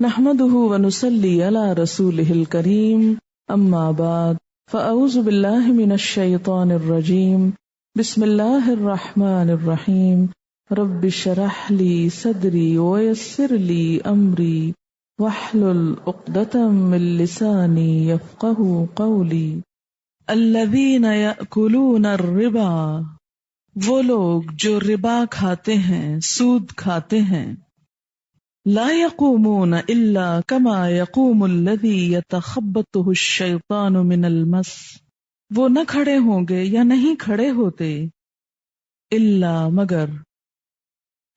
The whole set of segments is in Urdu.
نحمده ونصلي على رسوله الكريم اما بعد فاعوذ بالله من الشيطان الرجيم بسم الله الرحمن الرحيم رب اشرح لي صدري ويسر لي امري واحلل عقدة من لساني يفقهوا قولي الذين يأكلون الربا، وہ لوگ جو ربا کھاتے ہیں، سود کھاتے ہیں، لا يقومون الا كما يقوم الذي يتخبطه الشيطان من المس، وہ نہ کھڑے ہوں گے یا نہیں کھڑے ہوتے، الا مگر،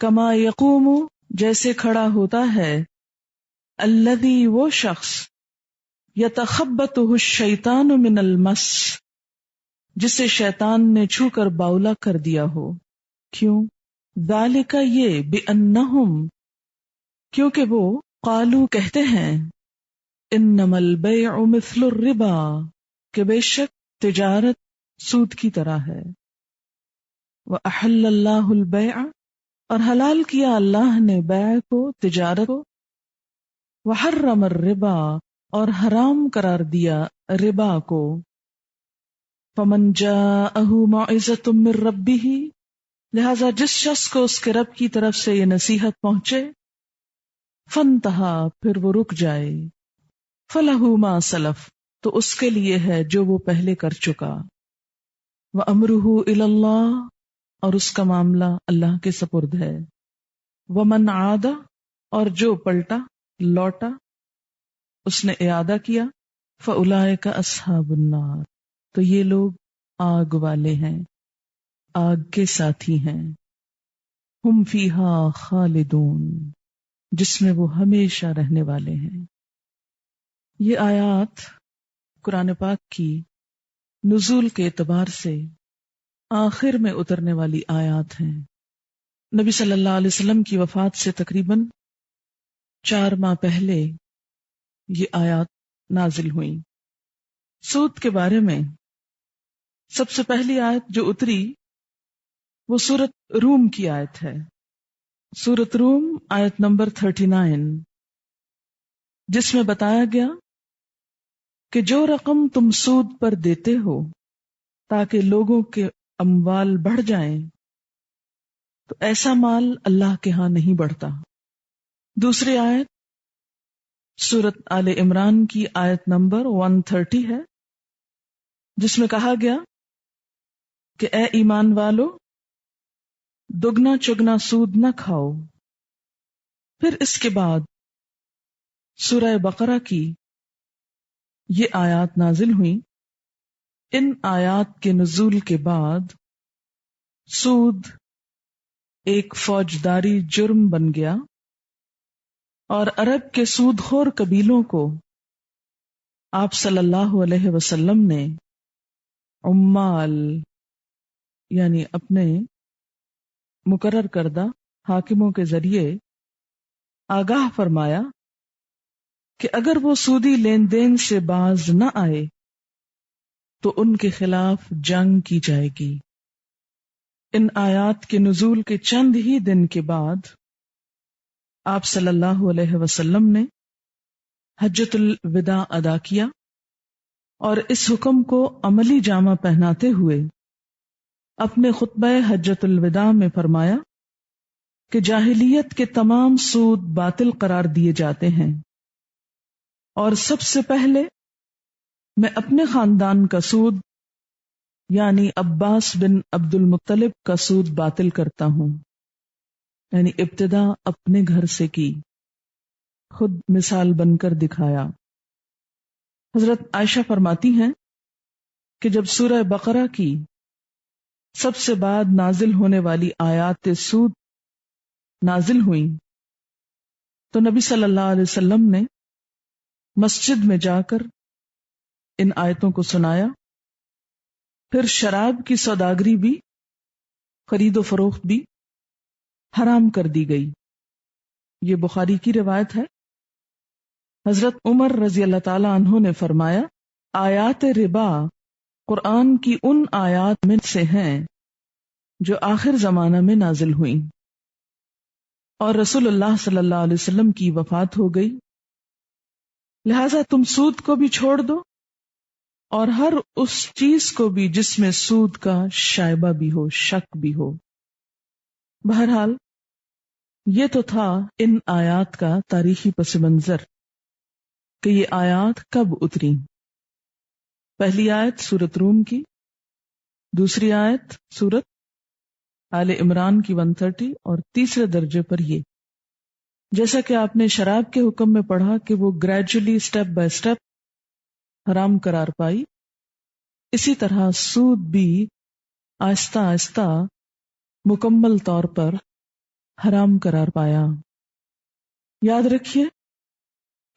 کما یقوم جیسے کھڑا ہوتا ہے، الذي وہ شخص، يتخبطه الشيطان من المس جسے شیطان نے چھو کر باولا کر دیا ہو۔ کیوں؟ ذالک یہ، بأنہم کیونکہ وہ، قالو کہتے ہیں، انما البیع مثل الربا کہ بے شک تجارت سود کی طرح ہے، وأحل اللہ البیع اور حلال کیا اللہ نے بیع کو، تجارت کو، وحرم الربا اور حرام قرار دیا ربا کو۔ فمن جاءہ موعظۃ من ربہ لہذا جس شخص کو اس کے رب کی طرف سے یہ نصیحت پہنچے، فانتہا پھر وہ رک جائے، فلہ ما سلف تو اس کے لیے ہے جو وہ پہلے کر چکا، وامرہ الی اللہ اور اس کا معاملہ اللہ کے سپرد ہے، ومن عاد اور جو پلٹا لوٹا، اس نے اعادہ کیا، فاولئک اصحاب النار تو یہ لوگ آگ والے ہیں، آگ کے ساتھی ہیں، ہم فیہا خالدون جس میں وہ ہمیشہ رہنے والے ہیں۔ یہ آیات قرآن پاک کی نزول کے اعتبار سے آخر میں اترنے والی آیات ہیں۔ نبی صلی اللہ علیہ وسلم کی وفات سے تقریباً 4 ماہ پہلے یہ آیات نازل ہوئیں۔ سود کے بارے میں سب سے پہلی آیت جو اتری وہ سورۃ روم کی آیت ہے، سورۃ روم آیت نمبر 39، جس میں بتایا گیا کہ جو رقم تم سود پر دیتے ہو تاکہ لوگوں کے اموال بڑھ جائیں تو ایسا مال اللہ کے ہاں نہیں بڑھتا۔ دوسری آیت سورۃ آل عمران کی آیت نمبر 130 ہے، جس میں کہا گیا کہ اے ایمان والو دگنا چگنا سود نہ کھاؤ۔ پھر اس کے بعد سورہ بقرہ کی یہ آیات نازل ہوئیں۔ ان آیات کے نزول کے بعد سود ایک فوجداری جرم بن گیا اور عرب کے سود خور قبیلوں کو آپ صلی اللہ علیہ وسلم نے عمال یعنی اپنے مقرر کردہ حاکموں کے ذریعے آگاہ فرمایا کہ اگر وہ سودی لین دین سے باز نہ آئے تو ان کے خلاف جنگ کی جائے گی۔ ان آیات کے نزول کے چند ہی دن کے بعد آپ صلی اللہ علیہ وسلم نے حجۃ الوداع ادا کیا اور اس حکم کو عملی جامہ پہناتے ہوئے اپنے خطبہ حجۃ الوداع میں فرمایا کہ جاہلیت کے تمام سود باطل قرار دیے جاتے ہیں اور سب سے پہلے میں اپنے خاندان کا سود یعنی عباس بن عبد المطلب کا سود باطل کرتا ہوں، یعنی ابتدا اپنے گھر سے کی، خود مثال بن کر دکھایا۔ حضرت عائشہ فرماتی ہیں کہ جب سورہ بقرہ کی سب سے بعد نازل ہونے والی آیات سود نازل ہوئیں تو نبی صلی اللہ علیہ وسلم نے مسجد میں جا کر ان آیتوں کو سنایا۔ پھر شراب کی سوداگری بھی، خرید و فروخت بھی حرام کر دی گئی۔ یہ بخاری کی روایت ہے۔ حضرت عمر رضی اللہ تعالی عنہ نے فرمایا، آیات ربا قرآن کی ان آیات میں سے ہیں جو آخر زمانہ میں نازل ہوئیں، اور رسول اللہ صلی اللہ علیہ وسلم کی وفات ہو گئی لہذا تم سود کو بھی چھوڑ دو اور ہر اس چیز کو بھی جس میں سود کا شائبہ بھی ہو، شک بھی ہو۔ بہرحال یہ تو تھا ان آیات کا تاریخی پس منظر کہ یہ آیات کب اتری۔ پہلی آیت سورۃ روم کی، دوسری آیت سورۃ آل عمران کی 130، اور تیسرے درجے پر یہ، جیسا کہ آپ نے شراب کے حکم میں پڑھا کہ وہ گریجولی سٹیپ بائی سٹیپ حرام قرار پائی، اسی طرح سود بھی آہستہ آہستہ مکمل طور پر حرام قرار پایا۔ یاد رکھیے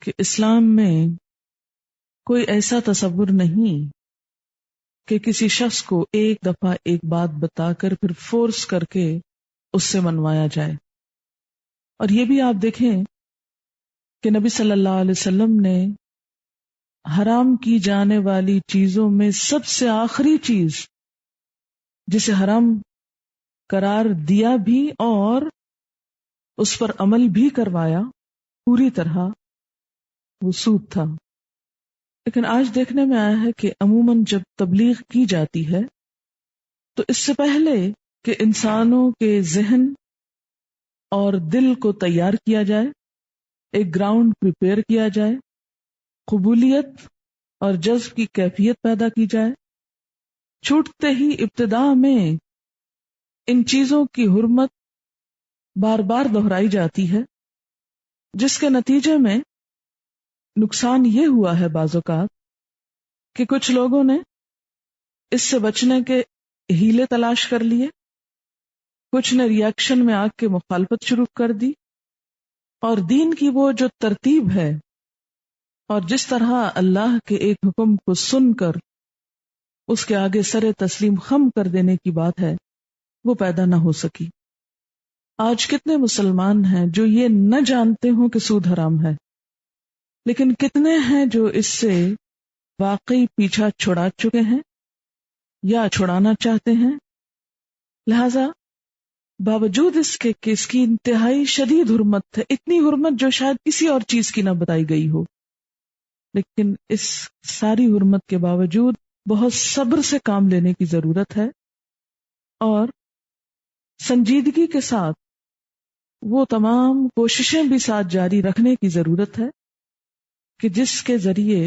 کہ اسلام میں کوئی ایسا تصور نہیں کہ کسی شخص کو ایک دفعہ ایک بات بتا کر پھر فورس کر کے اس سے منوایا جائے۔ اور یہ بھی آپ دیکھیں کہ نبی صلی اللہ علیہ وسلم نے حرام کی جانے والی چیزوں میں سب سے آخری چیز جسے حرام قرار دیا بھی اور اس پر عمل بھی کروایا پوری طرح، وہ سود تھا۔ لیکن آج دیکھنے میں آیا ہے کہ عموماً جب تبلیغ کی جاتی ہے تو اس سے پہلے کہ انسانوں کے ذہن اور دل کو تیار کیا جائے، ایک گراؤنڈ پریپئر کیا جائے، قبولیت اور جذب کی کیفیت پیدا کی جائے، چھوٹتے ہی ابتدا میں ان چیزوں کی حرمت بار بار دہرائی جاتی ہے، جس کے نتیجے میں نقصان یہ ہوا ہے بعض اوقات کہ کچھ لوگوں نے اس سے بچنے کے ہیلے تلاش کر لیے، کچھ نے ری ایکشن میں آ کے مخالفت شروع کر دی، اور دین کی وہ جو ترتیب ہے اور جس طرح اللہ کے ایک حکم کو سن کر اس کے آگے سر تسلیم خم کر دینے کی بات ہے، وہ پیدا نہ ہو سکی۔ آج کتنے مسلمان ہیں جو یہ نہ جانتے ہوں کہ سود حرام ہے، لیکن کتنے ہیں جو اس سے واقعی پیچھا چھڑا چکے ہیں یا چھڑانا چاہتے ہیں۔ لہذا باوجود اس کے کہ اس کی انتہائی شدید حرمت ہے، اتنی حرمت جو شاید کسی اور چیز کی نہ بتائی گئی ہو، لیکن اس ساری حرمت کے باوجود بہت صبر سے کام لینے کی ضرورت ہے، اور سنجیدگی کے ساتھ وہ تمام کوششیں بھی ساتھ جاری رکھنے کی ضرورت ہے کہ جس کے ذریعے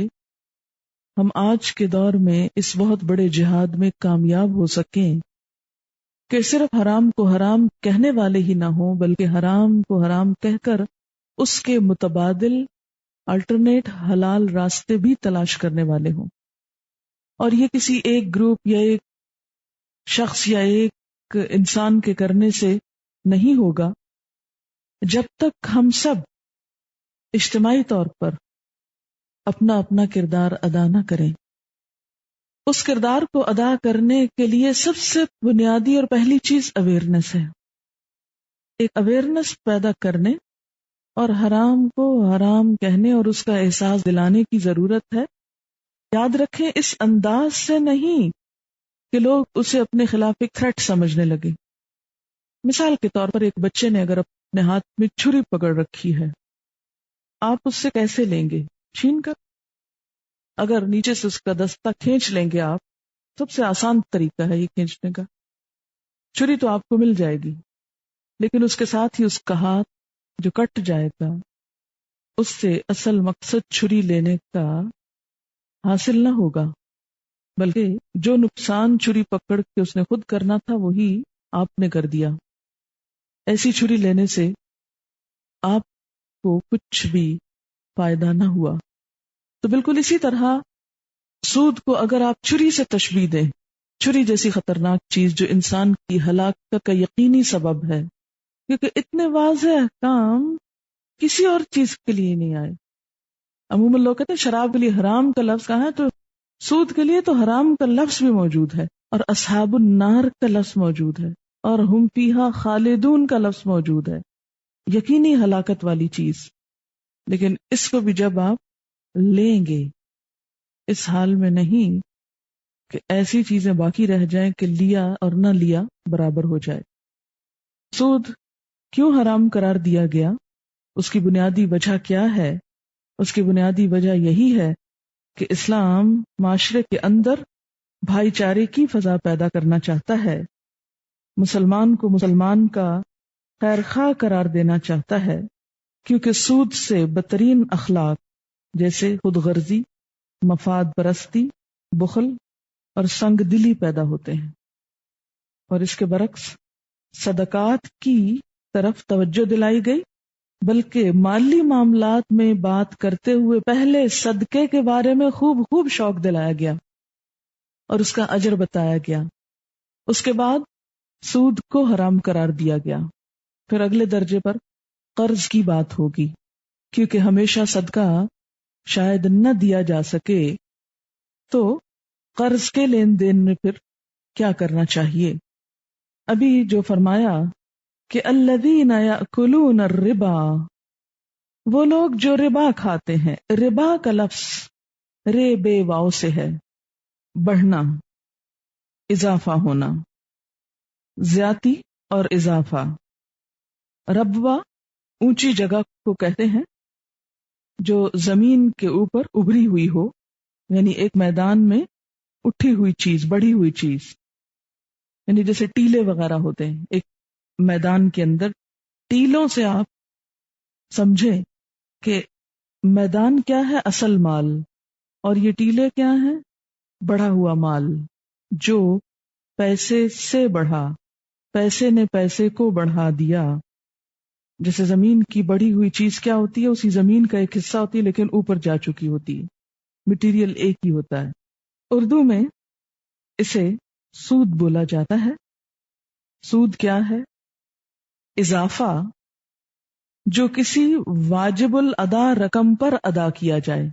ہم آج کے دور میں اس بہت بڑے جہاد میں کامیاب ہو سکیں کہ صرف حرام کو حرام کہنے والے ہی نہ ہوں، بلکہ حرام کو حرام کہہ کر اس کے متبادل الٹرنیٹ حلال راستے بھی تلاش کرنے والے ہوں۔ اور یہ کسی ایک گروپ یا ایک شخص یا ایک انسان کے کرنے سے نہیں ہوگا جب تک ہم سب اجتماعی طور پر اپنا اپنا کردار ادا نہ کریں۔ اس کردار کو ادا کرنے کے لیے سب سے بنیادی اور پہلی چیز اویئرنیس ہے، ایک اویئرنیس پیدا کرنے اور حرام کو حرام کہنے اور اس کا احساس دلانے کی ضرورت ہے۔ یاد رکھیں اس انداز سے نہیں کہ لوگ اسے اپنے خلاف ایک تھریٹ سمجھنے لگے۔ مثال کے طور پر ایک بچے نے اگر اپنے ہاتھ میں چھری پکڑ رکھی ہے، آپ اس سے کیسے لیں گے؟ چھین کر۔ اگر نیچے سے اس کا دستہ کھینچ لیں گے آپ، سب سے آسان طریقہ ہے یہ کھینچنے کا، چھری تو آپ کو مل جائے گی، لیکن اس کے ساتھ ہی اس کا ہاتھ جو کٹ جائے گا، اس سے اصل مقصد چھری لینے کا حاصل نہ ہوگا، بلکہ جو نقصان چھری پکڑ کے اس نے خود کرنا تھا وہی آپ نے کر دیا۔ ایسی چھری لینے سے آپ کو کچھ بھی فائدہ نہ ہوا۔ تو بالکل اسی طرح سود کو اگر آپ چھری سے تشبیہ دیں، چھری جیسی خطرناک چیز جو انسان کی ہلاکت کا یقینی سبب ہے، کیونکہ اتنے واضح احکام کسی اور چیز کے لیے نہیں آئے۔ عموماً لوگ کہتے ہیں شراب کے لیے حرام کا لفظ کہاں ہے، تو سود کے لیے تو حرام کا لفظ بھی موجود ہے، اور اصحاب النار کا لفظ موجود ہے، اور ہم فیہا خالدون کا لفظ موجود ہے، یقینی ہلاکت والی چیز۔ لیکن اس کو بھی جب آپ لیں گے، اس حال میں نہیں کہ ایسی چیزیں باقی رہ جائیں کہ لیا اور نہ لیا برابر ہو جائے۔ سود کیوں حرام قرار دیا گیا، اس کی بنیادی وجہ کیا ہے؟ اس کی بنیادی وجہ یہی ہے کہ اسلام معاشرے کے اندر بھائی چارے کی فضا پیدا کرنا چاہتا ہے، مسلمان کو مسلمان کا خیر خواہ قرار دینا چاہتا ہے، کیونکہ سود سے بدترین اخلاق جیسے خود غرضی، مفاد پرستی، بخل اور سنگ دلی پیدا ہوتے ہیں، اور اس کے برعکس صدقات کی طرف توجہ دلائی گئی، بلکہ مالی معاملات میں بات کرتے ہوئے پہلے صدقے کے بارے میں خوب شوق دلایا گیا اور اس کا اجر بتایا گیا، اس کے بعد سود کو حرام قرار دیا گیا، پھر اگلے درجے پر قرض کی بات ہوگی، کیونکہ ہمیشہ صدقہ شاید نہ دیا جا سکے تو قرض کے لین دین میں پھر کیا کرنا چاہیے۔ ابھی جو فرمایا کہ الذین یأکلون الربا، وہ لوگ جو ربا کھاتے ہیں، ربا کا لفظ رے بے واو سے ہے، بڑھنا، اضافہ ہونا، زیادتی اور اضافہ۔ ربوہ اونچی جگہ کو کہتے ہیں جو زمین کے اوپر ابھری ہوئی ہو، یعنی ایک میدان میں اٹھی ہوئی چیز، بڑھی ہوئی چیز، یعنی جیسے ٹیلے وغیرہ ہوتے ہیں ایک میدان کے اندر، ٹیلوں سے آپ سمجھیں کہ میدان کیا ہے، اصل مال، اور یہ ٹیلے کیا ہیں، بڑھا ہوا مال، جو پیسے سے بڑھا، پیسے نے پیسے کو بڑھا دیا۔ جیسے زمین کی بڑھی ہوئی چیز کیا ہوتی ہے، اسی زمین کا ایک حصہ ہوتی ہے لیکن اوپر جا چکی ہوتی ہے، مٹیریل ایک ہی ہوتا ہے۔ اردو میں اسے سود بولا جاتا ہے۔ سود کیا ہے؟ اضافہ جو کسی واجب الادا رقم پر ادا کیا جائے،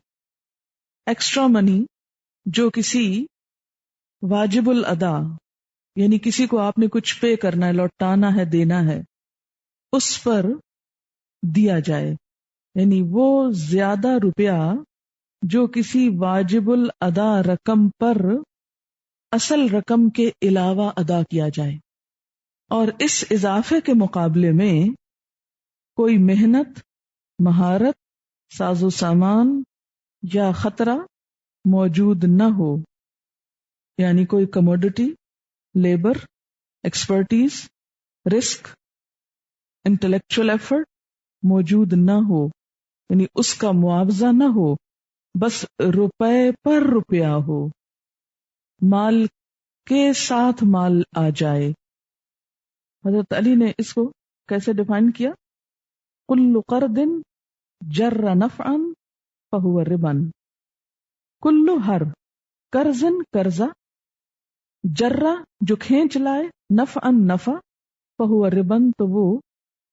ایکسٹرا منی جو کسی واجب الادا، یعنی کسی کو آپ نے کچھ پے کرنا ہے، لوٹانا ہے، دینا ہے، اس پر دیا جائے، یعنی وہ زیادہ روپیہ جو کسی واجب الادا رقم پر اصل رقم کے علاوہ ادا کیا جائے، اور اس اضافے کے مقابلے میں کوئی محنت، مہارت، ساز و سامان یا خطرہ موجود نہ ہو، یعنی کوئی commodity, labour, expertise, risk, intellectual effort موجود نہ ہو، یعنی اس کا معاوضہ نہ ہو، بس روپے پر روپیہ ہو، مال کے ساتھ مال آ جائے۔ حضرت علی نے اس کو کیسے ڈیفائن کیا؟ کل قرض جر نفعا فہو ربا، کل ہر قرض قرضہ، جرہ جو کھینچ لائے، نفعا نفع، فہو ربا تو وہ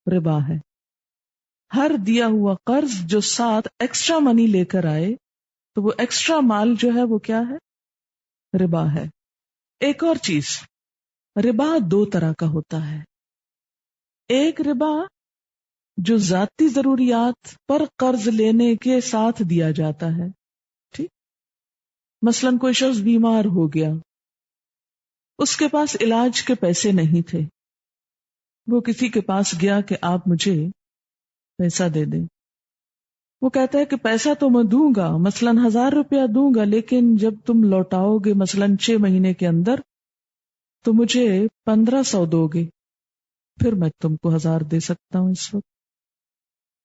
ربا ہے۔ ہر دیا ہوا قرض جو ساتھ ایکسٹرا منی لے کر آئے تو وہ ایکسٹرا مال جو ہے وہ کیا ہے؟ ربا ہے۔ ایک اور چیز، ربا دو طرح کا ہوتا ہے۔ ایک ربا جو ذاتی ضروریات پر قرض لینے کے ساتھ دیا جاتا ہے، ٹھیک، مثلاً کوئی شخص بیمار ہو گیا، اس کے پاس علاج کے پیسے نہیں تھے، وہ کسی کے پاس گیا کہ آپ مجھے پیسہ دے دیں، وہ کہتا ہے کہ پیسہ تو میں دوں گا، مثلاً 1000 روپیہ دوں گا، لیکن جب تم لوٹاؤ گے مثلاً 6 مہینے کے اندر تو مجھے 1500 دو گے، پھر میں تم کو 1000 دے سکتا ہوں اس وقت،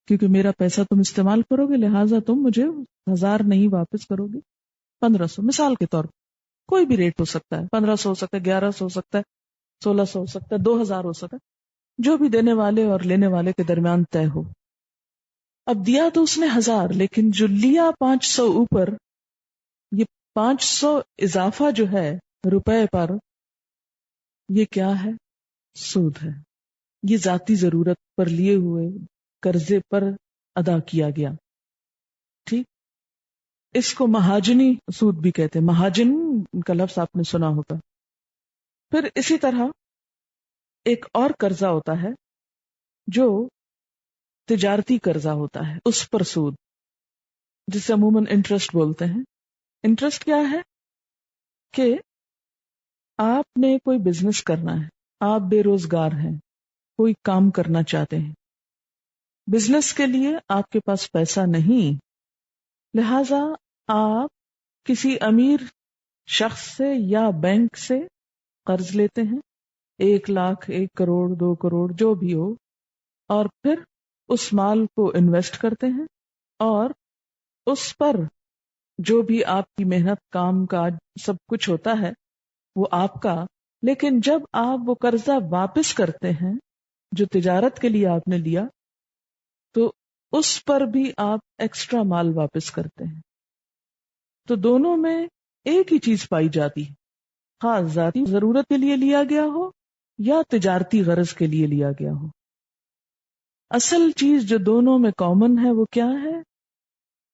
کیونکہ میرا پیسہ تم استعمال کرو گے، لہٰذا تم مجھے 1000 نہیں واپس کرو گے، 1500 مثال کے طور پر، کوئی بھی ریٹ ہو سکتا ہے، 1500 ہو سکتا ہے، 1100 ہو سکتا ہے، 1600 ہو سکتا ہے، 2000 ہو سکتا ہے، جو بھی دینے والے اور لینے والے کے درمیان طے ہو۔ اب دیا تو اس نے 1000، لیکن جو لیا 500 اوپر، یہ 500 اضافہ جو ہے روپے پر، یہ کیا ہے؟ سود ہے۔ یہ ذاتی ضرورت پر لیے ہوئے قرضے پر ادا کیا گیا، ٹھیک، اس کو مہاجنی سود بھی کہتے ہیں، مہاجن کا لفظ آپ نے سنا ہوگا۔ پھر اسی طرح ایک اور قرضہ ہوتا ہے جو تجارتی قرضہ ہوتا ہے، اس پر سود، جسے عموماً انٹرسٹ بولتے ہیں۔ انٹرسٹ کیا ہے کہ آپ نے کوئی بزنس کرنا ہے، آپ بے روزگار ہیں، کوئی کام کرنا چاہتے ہیں، بزنس کے لیے آپ کے پاس پیسہ نہیں، لہذا آپ کسی امیر شخص سے یا بینک سے قرض لیتے ہیں، 1 لاکھ، 1 کروڑ، 2 کروڑ جو بھی ہو، اور پھر اس مال کو انویسٹ کرتے ہیں، اور اس پر جو بھی آپ کی محنت، کام کاج سب کچھ ہوتا ہے وہ آپ کا. لیکن جب آپ وہ قرضہ واپس کرتے ہیں جو تجارت کے لیے آپ نے لیا، تو اس پر بھی آپ ایکسٹرا مال واپس کرتے ہیں. تو دونوں میں ایک ہی چیز پائی جاتی ہے، خاص ذاتی ضرورت کے لیے لیا گیا ہو یا تجارتی غرض کے لیے لیا گیا ہو. اصل چیز جو دونوں میں کامن ہے وہ کیا ہے؟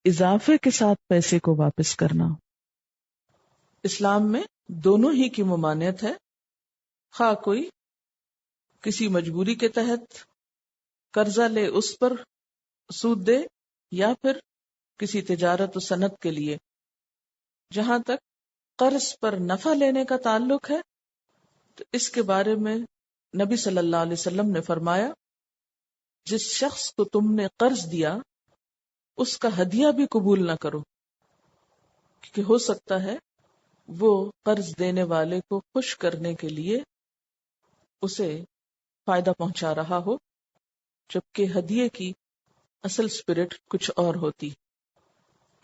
اضافے کے ساتھ پیسے کو واپس کرنا. اسلام میں دونوں ہی کی ممانعت ہے، خواہ کوئی کسی مجبوری کے تحت قرضہ لے اس پر سود دے، یا پھر کسی تجارت و صنعت کے لیے. جہاں تک قرض پر نفع لینے کا تعلق ہے تو اس کے بارے میں نبی صلی اللہ علیہ وسلم نے فرمایا، جس شخص کو تم نے قرض دیا اس کا ہدیہ بھی قبول نہ کرو، کیونکہ ہو سکتا ہے وہ قرض دینے والے کو خوش کرنے کے لیے اسے فائدہ پہنچا رہا ہو، جبکہ ہدیے کی اصل اسپرٹ کچھ اور ہوتی.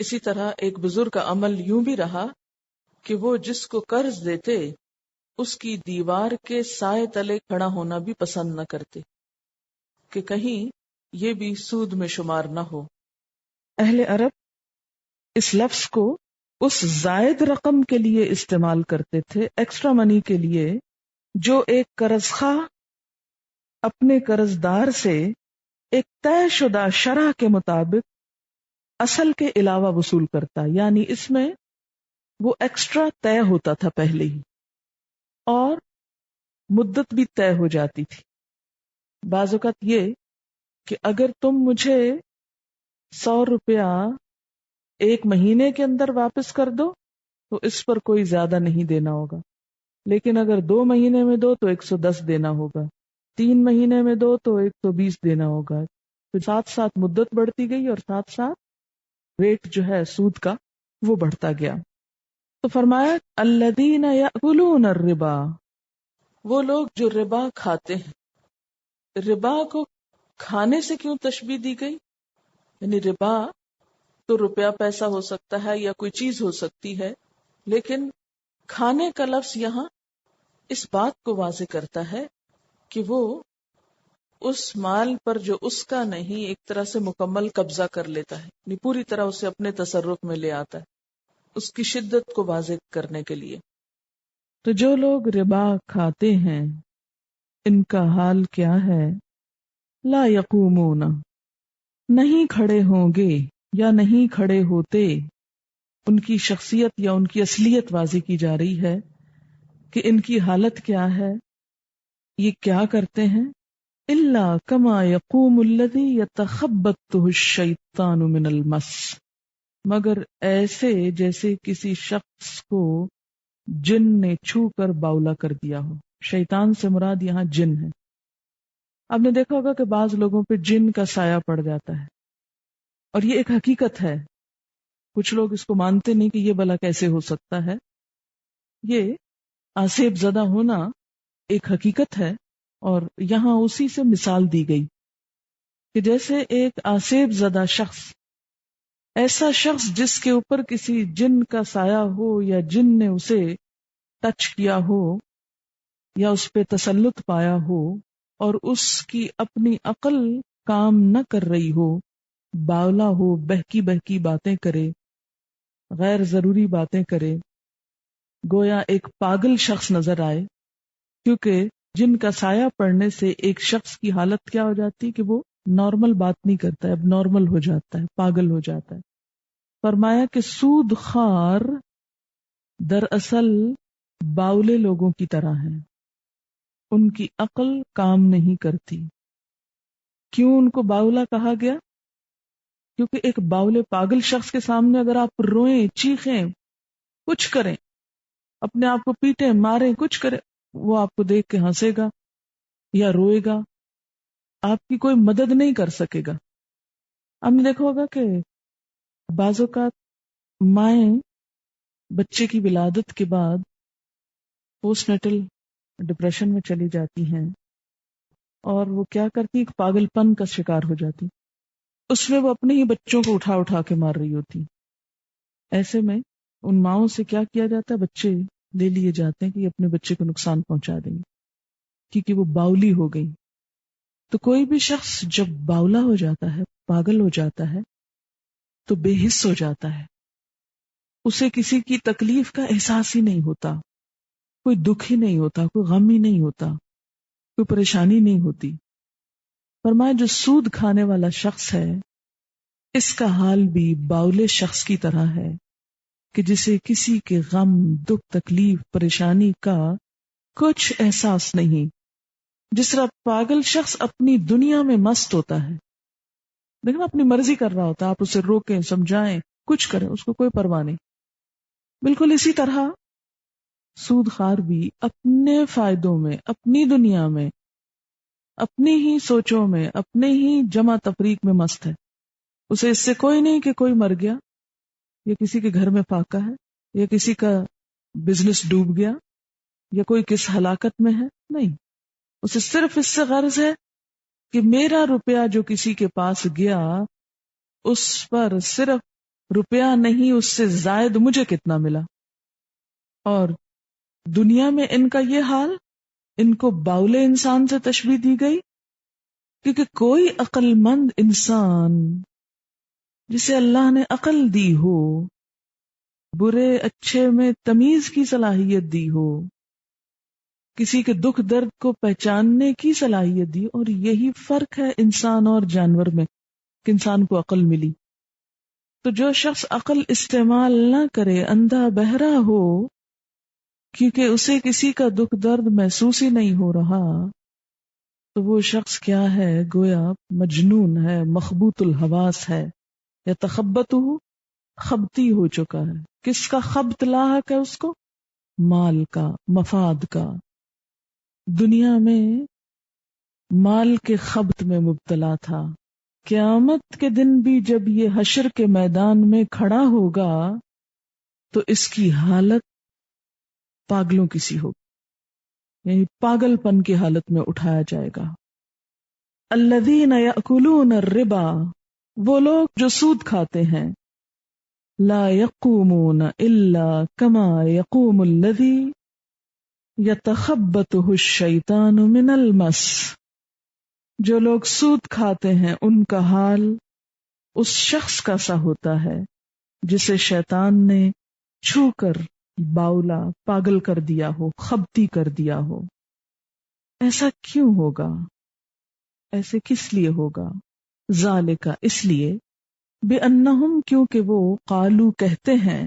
اسی طرح ایک بزرگ کا عمل یوں بھی رہا کہ وہ جس کو قرض دیتے اس کی دیوار کے سائے تلے کھڑا ہونا بھی پسند نہ کرتے کہ کہیں یہ بھی سود میں شمار نہ ہو. اہل عرب اس لفظ کو اس زائد رقم کے لیے استعمال کرتے تھے، ایکسٹرا منی کے لیے، جو ایک قرض خواہ اپنے قرض دار سے ایک طے شدہ شرح کے مطابق اصل کے علاوہ وصول کرتا. یعنی اس میں وہ ایکسٹرا طے ہوتا تھا پہلے ہی، اور مدت بھی طے ہو جاتی تھی. بعض اوقات یہ کہ اگر تم مجھے 100 روپیہ 1 مہینے کے اندر واپس کر دو تو اس پر کوئی زیادہ نہیں دینا ہوگا، لیکن اگر 2 مہینے میں دو تو 110 دینا ہوگا، 3 مہینے میں دو تو 120 دینا ہوگا. تو ساتھ ساتھ مدت بڑھتی گئی اور ساتھ ساتھ ریٹ جو ہے سود کا وہ بڑھتا گیا. تو فرمایا الذین یأکلون الربا، وہ لوگ جو ربا کھاتے ہیں. ربا کو کھانے سے کیوں تشبیہ دی گئی؟ یعنی ربا تو روپیہ پیسہ ہو سکتا ہے یا کوئی چیز ہو سکتی ہے، لیکن کھانے کا لفظ یہاں اس بات کو واضح کرتا ہے کہ وہ اس مال پر جو اس کا نہیں ایک طرح سے مکمل قبضہ کر لیتا ہے، یعنی پوری طرح اسے اپنے تصرف میں لے آتا ہے، اس کی شدت کو واضح کرنے کے لیے. تو جو لوگ ربا کھاتے ہیں ان کا حال کیا ہے؟ لا یقومون، نہیں کھڑے ہوں گے یا نہیں کھڑے ہوتے. ان کی شخصیت یا ان کی اصلیت واضح کی جا رہی ہے کہ ان کی حالت کیا ہے، یہ کیا کرتے ہیں. الا کما یقوم الذی یتخبطہ الشیطان من المس، مگر ایسے جیسے کسی شخص کو جن نے چھو کر باولا کر دیا ہو. شیطان سے مراد یہاں جن ہے. آپ نے دیکھا ہوگا کہ بعض لوگوں پہ جن کا سایہ پڑ جاتا ہے، اور یہ ایک حقیقت ہے. کچھ لوگ اس کو مانتے نہیں کہ یہ بھلا کیسے ہو سکتا ہے. یہ آسیب زدہ ہونا ایک حقیقت ہے، اور یہاں اسی سے مثال دی گئی کہ جیسے ایک آسیب زدہ شخص، ایسا شخص جس کے اوپر کسی جن کا سایہ ہو یا جن نے اسے ٹچ کیا ہو یا اس پہ تسلط پایا ہو اور اس کی اپنی عقل کام نہ کر رہی ہو، باولا ہو، بہکی بہکی باتیں کرے، غیر ضروری باتیں کرے، گویا ایک پاگل شخص نظر آئے. کیونکہ جن کا سایہ پڑنے سے ایک شخص کی حالت کیا ہو جاتی کہ وہ نارمل بات نہیں کرتا ہے، اب نارمل ہو جاتا ہے، پاگل ہو جاتا ہے. فرمایا کہ سود خوار دراصل باولے لوگوں کی طرح ہیں، ان کی عقل کام نہیں کرتی. کیوں ان کو باولا کہا گیا؟ کیونکہ ایک باولے پاگل شخص کے سامنے اگر آپ روئیں، چیخیں، کچھ کریں، اپنے آپ کو پیٹیں، ماریں، کچھ کریں، وہ آپ کو دیکھ کے ہنسے گا یا روئے گا، آپ کی کوئی مدد نہیں کر سکے گا. ہم نے دیکھا ہوگا کہ بعض اوقات مائیں بچے کی ولادت کے بعد پوسٹ نیٹل ڈپریشن میں چلی جاتی ہیں اور وہ کیا کرتی، ایک پاگل پن کا شکار ہو جاتی، اس میں وہ اپنے ہی بچوں کو اٹھا اٹھا کے مار رہی ہوتی. ایسے میں ان ماؤں سے کیا کیا جاتا ہے، بچے لے لیے جاتے ہیں کہ یہ اپنے بچے کو نقصان پہنچا دیں گے کیونکہ وہ باولی ہو گئی. تو کوئی بھی شخص جب باولا ہو جاتا ہے، پاگل ہو جاتا ہے، تو بے حس ہو جاتا ہے، اسے کسی کی تکلیف کا احساس ہی نہیں ہوتا، کوئی دکھ ہی نہیں ہوتا، کوئی غم ہی نہیں ہوتا، کوئی پریشانی نہیں ہوتی. فرمایا جو سود کھانے والا شخص ہے اس کا حال بھی باولے شخص کی طرح ہے کہ جسے کسی کے غم، دکھ، تکلیف، پریشانی کا کچھ احساس نہیں. جس طرح پاگل شخص اپنی دنیا میں مست ہوتا ہے، لیکن اپنی مرضی کر رہا ہوتا ہے، آپ اسے روکیں، سمجھائیں، کچھ کریں، اس کو کوئی پرواہ نہیں. بالکل اسی طرح سود خار بھی اپنے فائدوں میں، اپنی دنیا میں، اپنی ہی سوچوں میں، اپنے ہی جمع تفریق میں مست ہے. اسے اس سے کوئی نہیں کہ کوئی مر گیا، یا کسی کے گھر میں فاقہ ہے، یا کسی کا بزنس ڈوب گیا، یا کوئی کس ہلاکت میں ہے. نہیں، اسے صرف اس سے غرض ہے کہ میرا روپیہ جو کسی کے پاس گیا اس پر صرف روپیہ نہیں، اس سے زائد مجھے کتنا ملا. اور دنیا میں ان کا یہ حال، ان کو باولے انسان سے تشبیہ دی گئی کیونکہ کوئی عقل مند انسان جسے اللہ نے عقل دی ہو، برے اچھے میں تمیز کی صلاحیت دی ہو، کسی کے دکھ درد کو پہچاننے کی صلاحیت دی، اور یہی فرق ہے انسان اور جانور میں کہ انسان کو عقل ملی. تو جو شخص عقل استعمال نہ کرے، اندھا بہرا ہو کیونکہ اسے کسی کا دکھ درد محسوس ہی نہیں ہو رہا، تو وہ شخص کیا ہے، گویا مجنون ہے، مخبوط الحواس ہے، یا تخبط خبتی ہو چکا ہے. کس کا خبط لاحق ہے اس کو؟ مال کا، مفاد کا. دنیا میں مال کے خبط میں مبتلا تھا. قیامت کے دن بھی جب یہ حشر کے میدان میں کھڑا ہوگا تو اس کی حالت پاگلوں کی سی ہوگی، یعنی پاگل پن کی حالت میں اٹھایا جائے گا. الذین یأکلون الربا، وہ لوگ جو سود کھاتے ہیں، لا یقومون الا کما یقوم الذی یتخبطہ الشیطان من المس، جو لوگ سود کھاتے ہیں ان کا حال اس شخص کا سا ہوتا ہے جسے شیطان نے چھو کر باولا، پاگل کر دیا ہو، خبتی کر دیا ہو. ایسا کیوں ہوگا؟ ایسے کس لیے ہوگا؟ ذالک، اس لیے، بِأَنَّهُمْ، کیونکہ وہ قالو کہتے ہیں،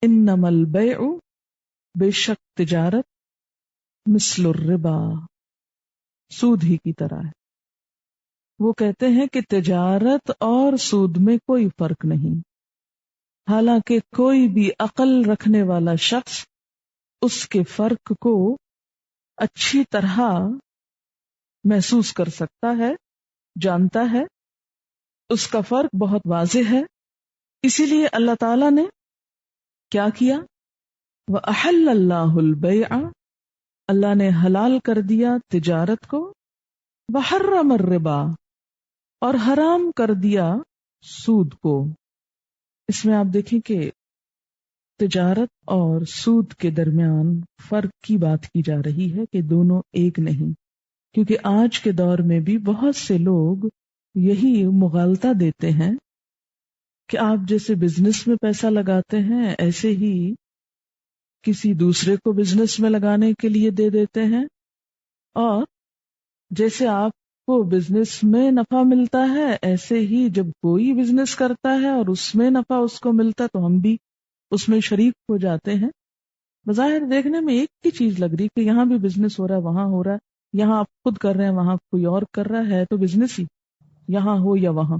انما البیع، بے شک تجارت، مثل الربا، سود ہی کی طرح ہے. وہ کہتے ہیں کہ تجارت اور سود میں کوئی فرق نہیں، حالانکہ کوئی بھی عقل رکھنے والا شخص اس کے فرق کو اچھی طرح محسوس کر سکتا ہے، جانتا ہے. اس کا فرق بہت واضح ہے. اسی لیے اللہ تعالی نے کیا کیا؟ وَأَحَلَّ اللَّهُ الْبَيْعَ، اللہ نے حلال کر دیا تجارت کو، وَحَرَّمَ الرِّبَا، اور حرام کر دیا سود کو. اس میں آپ دیکھیں کہ تجارت اور سود کے درمیان فرق کی بات کی جا رہی ہے کہ دونوں ایک نہیں، کیونکہ آج کے دور میں بھی بہت سے لوگ یہی مغالطہ دیتے ہیں کہ آپ جیسے بزنس میں پیسہ لگاتے ہیں ایسے ہی کسی دوسرے کو بزنس میں لگانے کے لیے دے دیتے ہیں، اور جیسے آپ کو بزنس میں نفع ملتا ہے ایسے ہی جب کوئی بزنس کرتا ہے اور اس میں نفع اس کو ملتا ہے تو ہم بھی اس میں شریک ہو جاتے ہیں. بظاہر دیکھنے میں ایک ہی چیز لگ رہی کہ یہاں بھی بزنس ہو رہا ہے، وہاں ہو رہا ہے، یہاں آپ خود کر رہے ہیں، وہاں کوئی اور کر رہا ہے، تو بزنس ہی، یہاں ہو یا وہاں.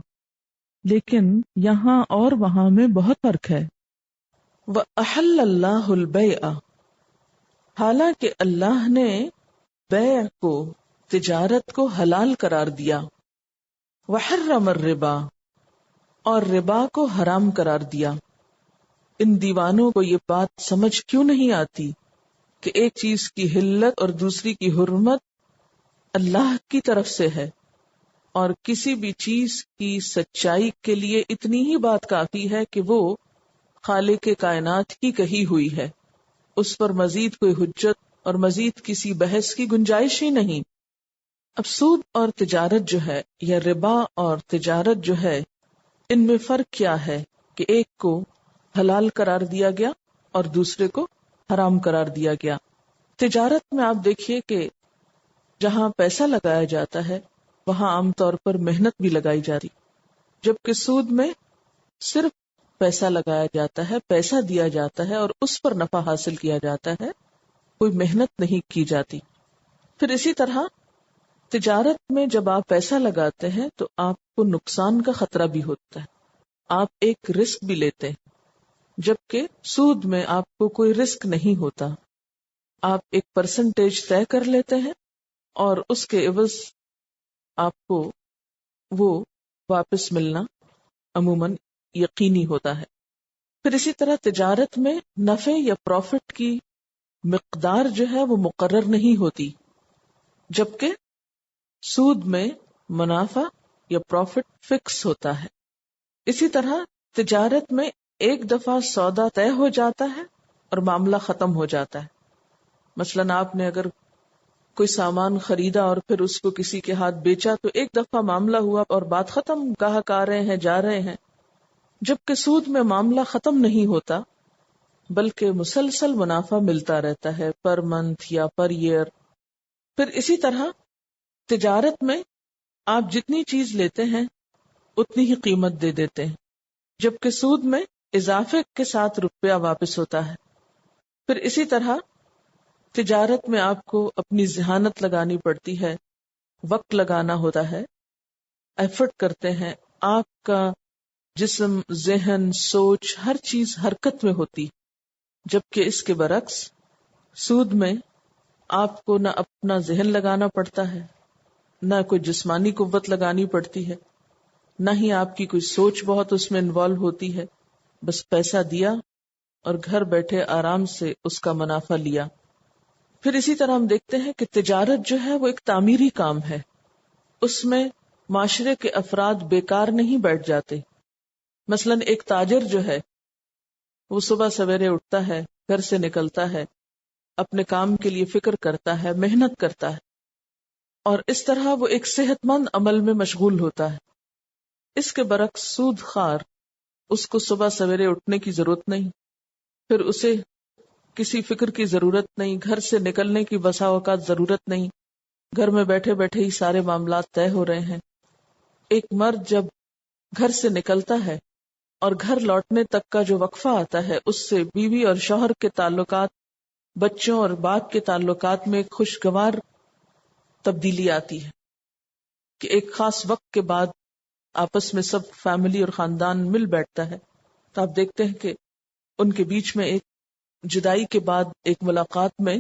لیکن یہاں اور وہاں میں بہت فرق ہے. وَأَحَلَّ اللَّهُ الْبَيْعَ، حالانکہ اللہ نے بیع کو، تجارت کو حلال قرار دیا. وَحَرَّمَ الرِّبَا، اور ربا کو حرام قرار دیا۔ ان دیوانوں کو یہ بات سمجھ کیوں نہیں آتی کہ ایک چیز کی حلت اور دوسری کی حرمت اللہ کی طرف سے ہے، اور کسی بھی چیز کی سچائی کے لیے اتنی ہی بات کافی ہے کہ وہ خالق کائنات کی کہی ہوئی ہے، اس پر مزید کوئی حجت اور مزید کسی بحث کی گنجائش ہی نہیں۔ اب سود اور تجارت جو ہے یا ربا اور تجارت جو ہے، ان میں فرق کیا ہے کہ ایک کو حلال قرار دیا گیا اور دوسرے کو حرام قرار دیا گیا۔ تجارت میں آپ دیکھیے کہ جہاں پیسہ لگایا جاتا ہے وہاں عام طور پر محنت بھی لگائی جاتی، جبکہ سود میں صرف پیسہ لگایا جاتا ہے، پیسہ دیا جاتا ہے اور اس پر نفع حاصل کیا جاتا ہے، کوئی محنت نہیں کی جاتی۔ پھر اسی طرح تجارت میں جب آپ پیسہ لگاتے ہیں تو آپ کو نقصان کا خطرہ بھی ہوتا ہے، آپ ایک رسک بھی لیتے ہیں، جبکہ سود میں آپ کو کوئی رسک نہیں ہوتا، آپ ایک پرسنٹیج طے کر لیتے ہیں اور اس کے عوض آپ کو وہ واپس ملنا عموماً یقینی ہوتا ہے۔ پھر اسی طرح تجارت میں نفع یا پروفٹ کی مقدار جو ہے وہ مقرر نہیں ہوتی، جبکہ سود میں منافع یا پروفٹ فکس ہوتا ہے۔ اسی طرح تجارت میں ایک دفعہ سودا طے ہو جاتا ہے اور معاملہ ختم ہو جاتا ہے۔ مثلاً آپ نے اگر کوئی سامان خریدا اور پھر اس کو کسی کے ہاتھ بیچا تو ایک دفعہ معاملہ ہوا اور بات ختم، گاہک آ رہے ہیں جا رہے ہیں، جبکہ سود میں معاملہ ختم نہیں ہوتا بلکہ مسلسل منافع ملتا رہتا ہے پر منتھ یا پر ایئر۔ پھر اسی طرح تجارت میں آپ جتنی چیز لیتے ہیں اتنی ہی قیمت دے دیتے ہیں، جبکہ سود میں اضافے کے ساتھ روپیہ واپس ہوتا ہے۔ پھر اسی طرح تجارت میں آپ کو اپنی ذہانت لگانی پڑتی ہے، وقت لگانا ہوتا ہے، ایفرٹ کرتے ہیں، آپ کا جسم، ذہن، سوچ، ہر چیز حرکت میں ہوتی، جبکہ اس کے برعکس سود میں آپ کو نہ اپنا ذہن لگانا پڑتا ہے، نہ کوئی جسمانی قوت لگانی پڑتی ہے، نہ ہی آپ کی کوئی سوچ بہت اس میں انوالو ہوتی ہے، بس پیسہ دیا اور گھر بیٹھے آرام سے اس کا منافع لیا۔ پھر اسی طرح ہم دیکھتے ہیں کہ تجارت جو ہے وہ ایک تعمیری کام ہے، اس میں معاشرے کے افراد بیکار نہیں بیٹھ جاتے۔ مثلاً ایک تاجر جو ہے وہ صبح سویرے اٹھتا ہے، گھر سے نکلتا ہے، اپنے کام کے لیے فکر کرتا ہے، محنت کرتا ہے، اور اس طرح وہ ایک صحت مند عمل میں مشغول ہوتا ہے۔ اس کے برعکس سود خوار، اس کو صبح سویرے اٹھنے کی ضرورت نہیں، پھر اسے کسی فکر کی ضرورت نہیں، گھر سے نکلنے کی بسا اوقات ضرورت نہیں، گھر میں بیٹھے بیٹھے ہی سارے معاملات طے ہو رہے ہیں۔ ایک مرد جب گھر سے نکلتا ہے اور گھر لوٹنے تک کا جو وقفہ آتا ہے، اس سے بیوی اور شوہر کے تعلقات، بچوں اور باپ کے تعلقات میں ایک خوشگوار تبدیلی آتی ہے کہ ایک خاص وقت کے بعد آپس میں سب فیملی اور خاندان مل بیٹھتا ہے، تو آپ دیکھتے ہیں کہ ان کے بیچ میں ایک جدائی کے بعد ایک ملاقات میں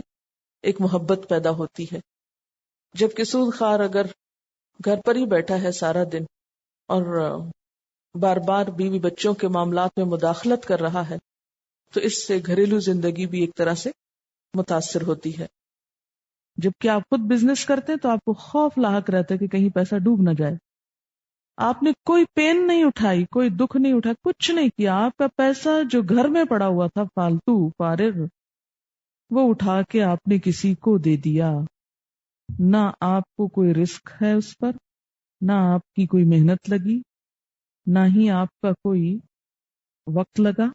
ایک محبت پیدا ہوتی ہے۔ جبکہ سود خوار اگر گھر پر ہی بیٹھا ہے سارا دن اور بار بار بیوی بچوں کے معاملات میں مداخلت کر رہا ہے تو اس سے گھریلو زندگی بھی ایک طرح سے متاثر ہوتی ہے۔ جبکہ آپ خود بزنس کرتے ہیں تو آپ کو خوف لاحق رہتا ہے کہ کہیں پیسہ ڈوب نہ جائے۔ آپ نے کوئی پین نہیں اٹھائی، کوئی دکھ نہیں اٹھایا، کچھ نہیں کیا، آپ کا پیسہ جو گھر میں پڑا ہوا تھا فالتو فارغ، وہ اٹھا کے آپ نے کسی کو دے دیا، نہ آپ کو کوئی رسک ہے اس پر، نہ آپ کی کوئی محنت لگی، نہ ہی آپ کا کوئی وقت لگا،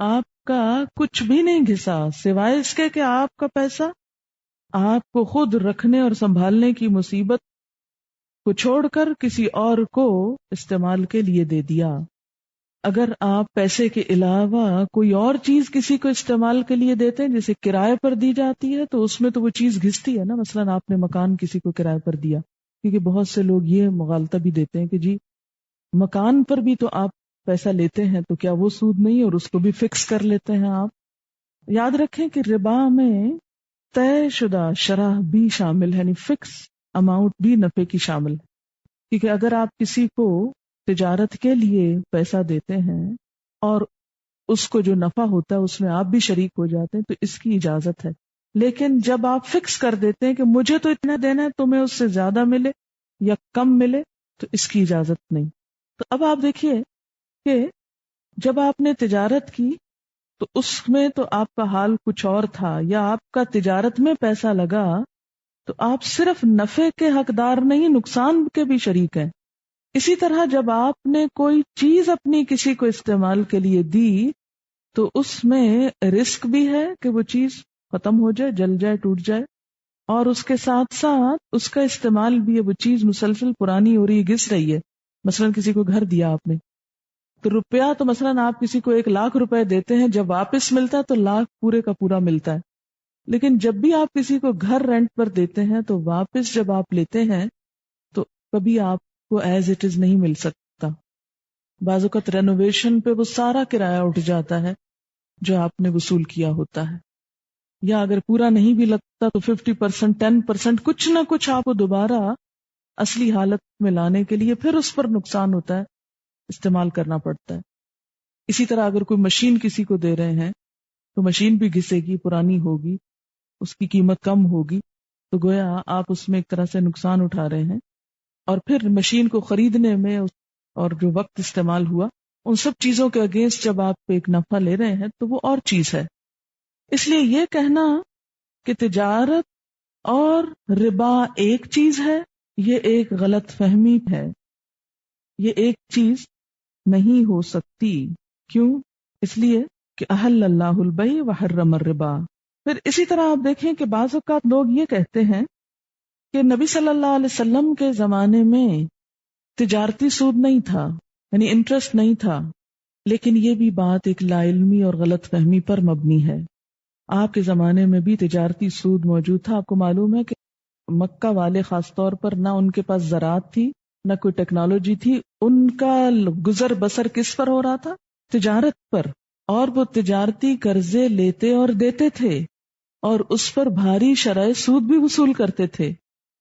آپ کا کچھ بھی نہیں گھسا سوائے اس کے کہ آپ کا پیسہ آپ کو خود رکھنے اور سنبھالنے کی مصیبت کو چھوڑ کر کسی اور کو استعمال کے لیے دے دیا۔ اگر آپ پیسے کے علاوہ کوئی اور چیز کسی کو استعمال کے لیے دیتے ہیں، جیسے کرائے پر دی جاتی ہے، تو اس میں تو وہ چیز گھستی ہے نا۔ مثلاً آپ نے مکان کسی کو کرائے پر دیا، کیونکہ بہت سے لوگ یہ مغالطہ بھی دیتے ہیں کہ جی مکان پر بھی تو آپ پیسہ لیتے ہیں تو کیا وہ سود نہیں، اور اس کو بھی فکس کر لیتے ہیں آپ۔ یاد رکھیں کہ ربا میں طے شدہ شرح بھی شامل ہے، یعنی فکس اماؤنٹ بھی نفع کی شامل ہے، کیونکہ اگر آپ کسی کو تجارت کے لیے پیسہ دیتے ہیں اور اس کو جو نفع ہوتا ہے اس میں آپ بھی شریک ہو جاتے ہیں تو اس کی اجازت ہے. لیکن جب آپ فکس کر دیتے ہیں کہ مجھے تو اتنا دینا ہے، تمہیں اس سے زیادہ ملے یا کم ملے، تو اس کی اجازت نہیں. تو اب آپ دیکھیے کہ جب آپ نے تجارت کی تو اس میں تو آپ کا حال کچھ اور تھا، یا آپ کا تجارت میں پیسہ لگا تو آپ صرف نفع کے حقدار نہیں، نقصان کے بھی شریک ہیں. اسی طرح جب آپ نے کوئی چیز اپنی کسی کو استعمال کے لیے دی تو اس میں رسک بھی ہے کہ وہ چیز ختم ہو جائے، جل جائے، ٹوٹ جائے، اور اس کے ساتھ ساتھ اس کا استعمال بھی ہے، وہ چیز مسلسل پرانی ہو رہی ہے، گھس رہی ہے. مثلا کسی کو گھر دیا آپ نے تو روپیہ، تو مثلا آپ کسی کو 1,00,000 روپے دیتے ہیں، جب واپس ملتا ہے تو 1,00,000 پورے کا پورا ملتا ہے. لیکن جب بھی آپ کسی کو گھر رینٹ پر دیتے ہیں تو واپس جب آپ لیتے ہیں تو کبھی آپ کو ایز اٹ از نہیں مل سکتا. بعض اوقات رینوویشن پہ وہ سارا کرایہ اٹھ جاتا ہے جو آپ نے وصول کیا ہوتا ہے، یا اگر پورا نہیں بھی لگتا تو 50%، 10% کچھ نہ کچھ آپ کو دوبارہ اصلی حالت میں لانے کے لیے پھر اس پر نقصان ہوتا ہے، استعمال کرنا پڑتا ہے. اسی طرح اگر کوئی مشین کسی کو دے رہے ہیں تو مشین بھی گھسے گی، پرانی ہوگی، اس کی قیمت کم ہوگی، تو گویا آپ اس میں ایک طرح سے نقصان اٹھا رہے ہیں. اور پھر مشین کو خریدنے میں اور جو وقت استعمال ہوا، ان سب چیزوں کے اگینسٹ جب آپ ایک نفع لے رہے ہیں تو وہ اور چیز ہے. اس لیے یہ کہنا کہ تجارت اور ربا ایک چیز ہے، یہ ایک غلط فہمی ہے. یہ ایک چیز نہیں ہو سکتی. کیوں؟ اس لیے کہ احل اللہ البیع وحرم الربا. پھر اسی طرح آپ دیکھیں کہ بعض اوقات لوگ یہ کہتے ہیں کہ نبی صلی اللہ علیہ وسلم کے زمانے میں تجارتی سود نہیں تھا، یعنی انٹرسٹ نہیں تھا. لیکن یہ بھی بات ایک لا علمی اور غلط فہمی پر مبنی ہے. آپ کے زمانے میں بھی تجارتی سود موجود تھا. آپ کو معلوم ہے کہ مکہ والے خاص طور پر نہ ان کے پاس زراعت تھی، نہ کوئی ٹیکنالوجی تھی. ان کا گزر بسر کس پر ہو رہا تھا؟ تجارت پر. اور وہ تجارتی قرضے لیتے اور دیتے تھے اور اس پر بھاری شرح سود بھی وصول کرتے تھے.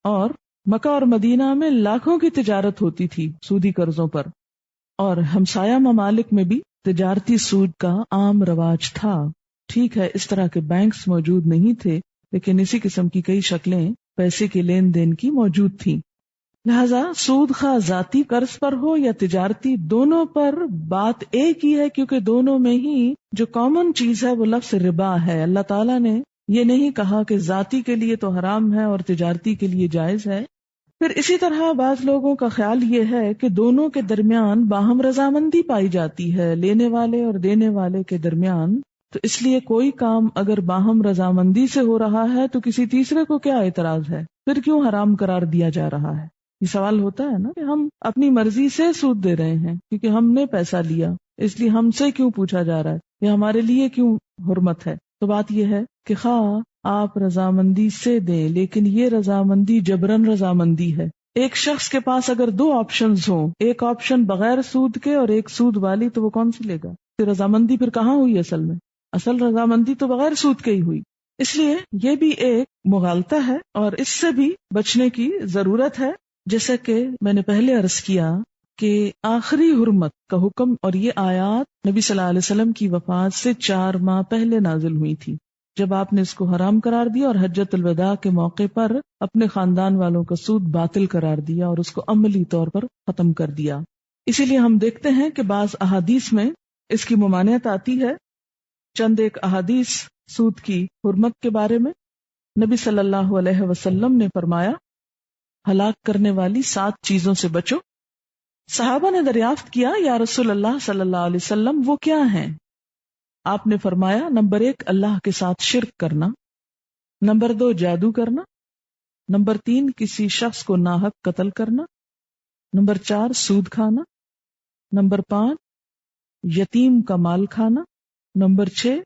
اور مکہ اور مدینہ میں لاکھوں کی تجارت ہوتی تھی سودی قرضوں پر. اور ہمسایہ ممالک میں بھی تجارتی سود کا عام رواج تھا. ٹھیک ہے، اس طرح کے بینکس موجود نہیں تھے، لیکن اسی قسم کی کئی شکلیں پیسے کے لین دین کی موجود تھیں. لہذا سود خواہ ذاتی قرض پر ہو یا تجارتی، دونوں پر بات ایک ہی ہے، کیونکہ دونوں میں ہی جو کامن چیز ہے وہ لفظ ربا ہے. اللہ تعالیٰ نے یہ نہیں کہا کہ ذاتی کے لیے تو حرام ہے اور تجارتی کے لیے جائز ہے. پھر اسی طرح بعض لوگوں کا خیال یہ ہے کہ دونوں کے درمیان باہم رضامندی پائی جاتی ہے، لینے والے اور دینے والے کے درمیان. تو اس لیے کوئی کام اگر باہم رضامندی سے ہو رہا ہے تو کسی تیسرے کو کیا اعتراض ہے؟ پھر کیوں حرام قرار دیا جا رہا ہے؟ یہ سوال ہوتا ہے نا کہ ہم اپنی مرضی سے سود دے رہے ہیں کیونکہ ہم نے پیسہ لیا، اس لیے ہم سے کیوں پوچھا جا رہا ہے، یہ ہمارے لیے کیوں حرمت ہے؟ تو بات یہ ہے کہ خواہ آپ رضامندی سے دیں، لیکن یہ رضامندی جبرن رضامندی ہے. ایک شخص کے پاس اگر 2 آپشنز ہوں، ایک آپشن بغیر سود کے اور ایک سود والی، تو وہ کون سی لے گا؟ پھر رضامندی پھر کہاں ہوئی اصل رضامندی تو بغیر سود کے ہی ہوئی. اس لیے یہ بھی ایک مغالطہ ہے اور اس سے بھی بچنے کی ضرورت ہے. جیسا کہ میں نے پہلے عرض کیا کہ آخری حرمت کا حکم اور یہ آیات نبی صلی اللہ علیہ وسلم کی وفات سے 4 ماہ پہلے نازل ہوئی تھی، جب آپ نے اس کو حرام قرار دیا اور حجۃ الوداع کے موقع پر اپنے خاندان والوں کا سود باطل قرار دیا اور اس کو عملی طور پر ختم کر دیا. اسی لیے ہم دیکھتے ہیں کہ بعض احادیث میں اس کی ممانعت آتی ہے. چند ایک احادیث سود کی حرمت کے بارے میں. نبی صلی اللہ علیہ وسلم نے فرمایا، ہلاک کرنے والی 7 چیزوں سے بچو. صحابہ نے دریافت کیا، یا رسول اللہ صلی اللہ علیہ وسلم وہ کیا ہیں؟ آپ نے فرمایا، نمبر 1 اللہ کے ساتھ شرک کرنا، نمبر 2 جادو کرنا، نمبر 3 کسی شخص کو ناحق قتل کرنا، نمبر 4 سود کھانا، نمبر 5 یتیم کا مال کھانا، نمبر 6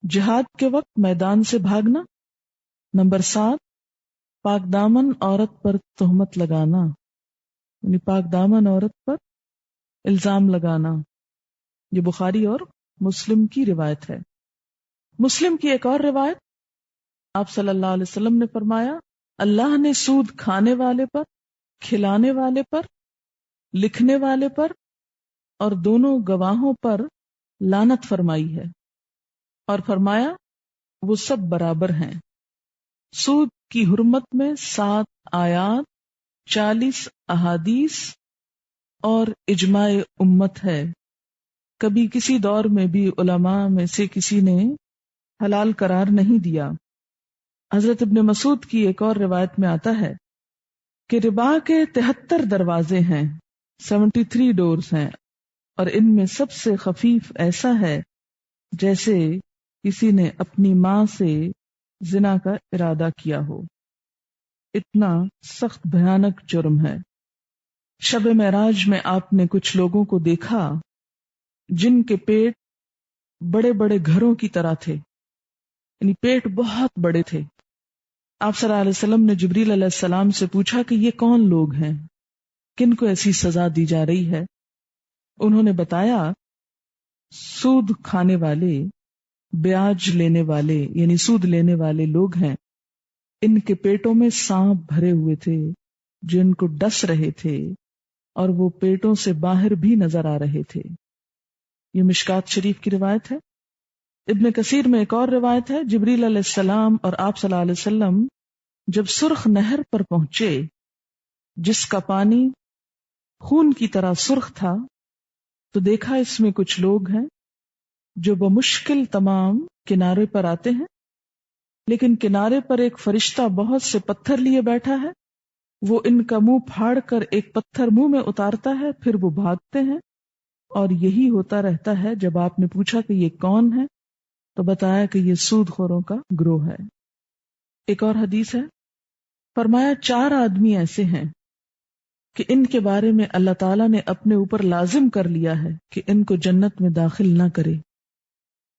جہاد کے وقت میدان سے بھاگنا، نمبر 7 پاک دامن عورت پر تہمت لگانا، یعنی پاک دامن عورت پر الزام لگانا. یہ بخاری اور مسلم کی روایت ہے. مسلم کی ایک اور روایت، آپ صلی اللہ علیہ وسلم نے فرمایا، اللہ نے سود کھانے والے پر، کھلانے والے پر لکھنے والے پر اور دونوں گواہوں پر لعنت فرمائی ہے، اور فرمایا وہ سب برابر ہیں۔ سود کی حرمت میں 7 آیات، 40 احادیث اور اجماع امت ہے۔ کبھی کسی دور میں بھی علماء میں سے کسی نے حلال قرار نہیں دیا۔ حضرت ابن مسعود کی ایک اور روایت میں آتا ہے کہ ربا کے 73 دروازے ہیں، 73 ڈورز ہیں، اور ان میں سب سے خفیف ایسا ہے جیسے کسی نے اپنی ماں سے زنا کا ارادہ کیا ہو۔ اتنا سخت بھیانک جرم ہے۔ شب معراج میں آپ نے کچھ لوگوں کو دیکھا جن کے پیٹ بڑے بڑے گھروں کی طرح تھے، یعنی پیٹ بہت بڑے تھے۔ آپ صلی اللہ علیہ وسلم نے جبریل علیہ السلام سے پوچھا کہ یہ کون لوگ ہیں، کن کو ایسی سزا دی جا رہی ہے؟ انہوں نے بتایا سود کھانے والے، بیاج لینے والے یعنی سود لینے والے لوگ ہیں۔ ان کے پیٹوں میں سانپ بھرے ہوئے تھے جو ان کو ڈس رہے تھے، اور وہ پیٹوں سے باہر بھی نظر آ رہے تھے۔ یہ مشکات شریف کی روایت ہے۔ ابن کثیر میں ایک اور روایت ہے، جبریل علیہ السلام اور آپ صلی اللہ علیہ وسلم جب سرخ نہر پر پہنچے جس کا پانی خون کی طرح سرخ تھا، تو دیکھا اس میں کچھ لوگ ہیں جو بمشکل تمام کنارے پر آتے ہیں، لیکن کنارے پر ایک فرشتہ بہت سے پتھر لیے بیٹھا ہے، وہ ان کا منہ پھاڑ کر ایک پتھر منہ میں اتارتا ہے، پھر وہ بھاگتے ہیں، اور یہی ہوتا رہتا ہے۔ جب آپ نے پوچھا کہ یہ کون ہے تو بتایا کہ یہ سود خوروں کا گروہ ہے۔ ایک اور حدیث ہے، فرمایا 4 آدمی ایسے ہیں کہ ان کے بارے میں اللہ تعالیٰ نے اپنے اوپر لازم کر لیا ہے کہ ان کو جنت میں داخل نہ کرے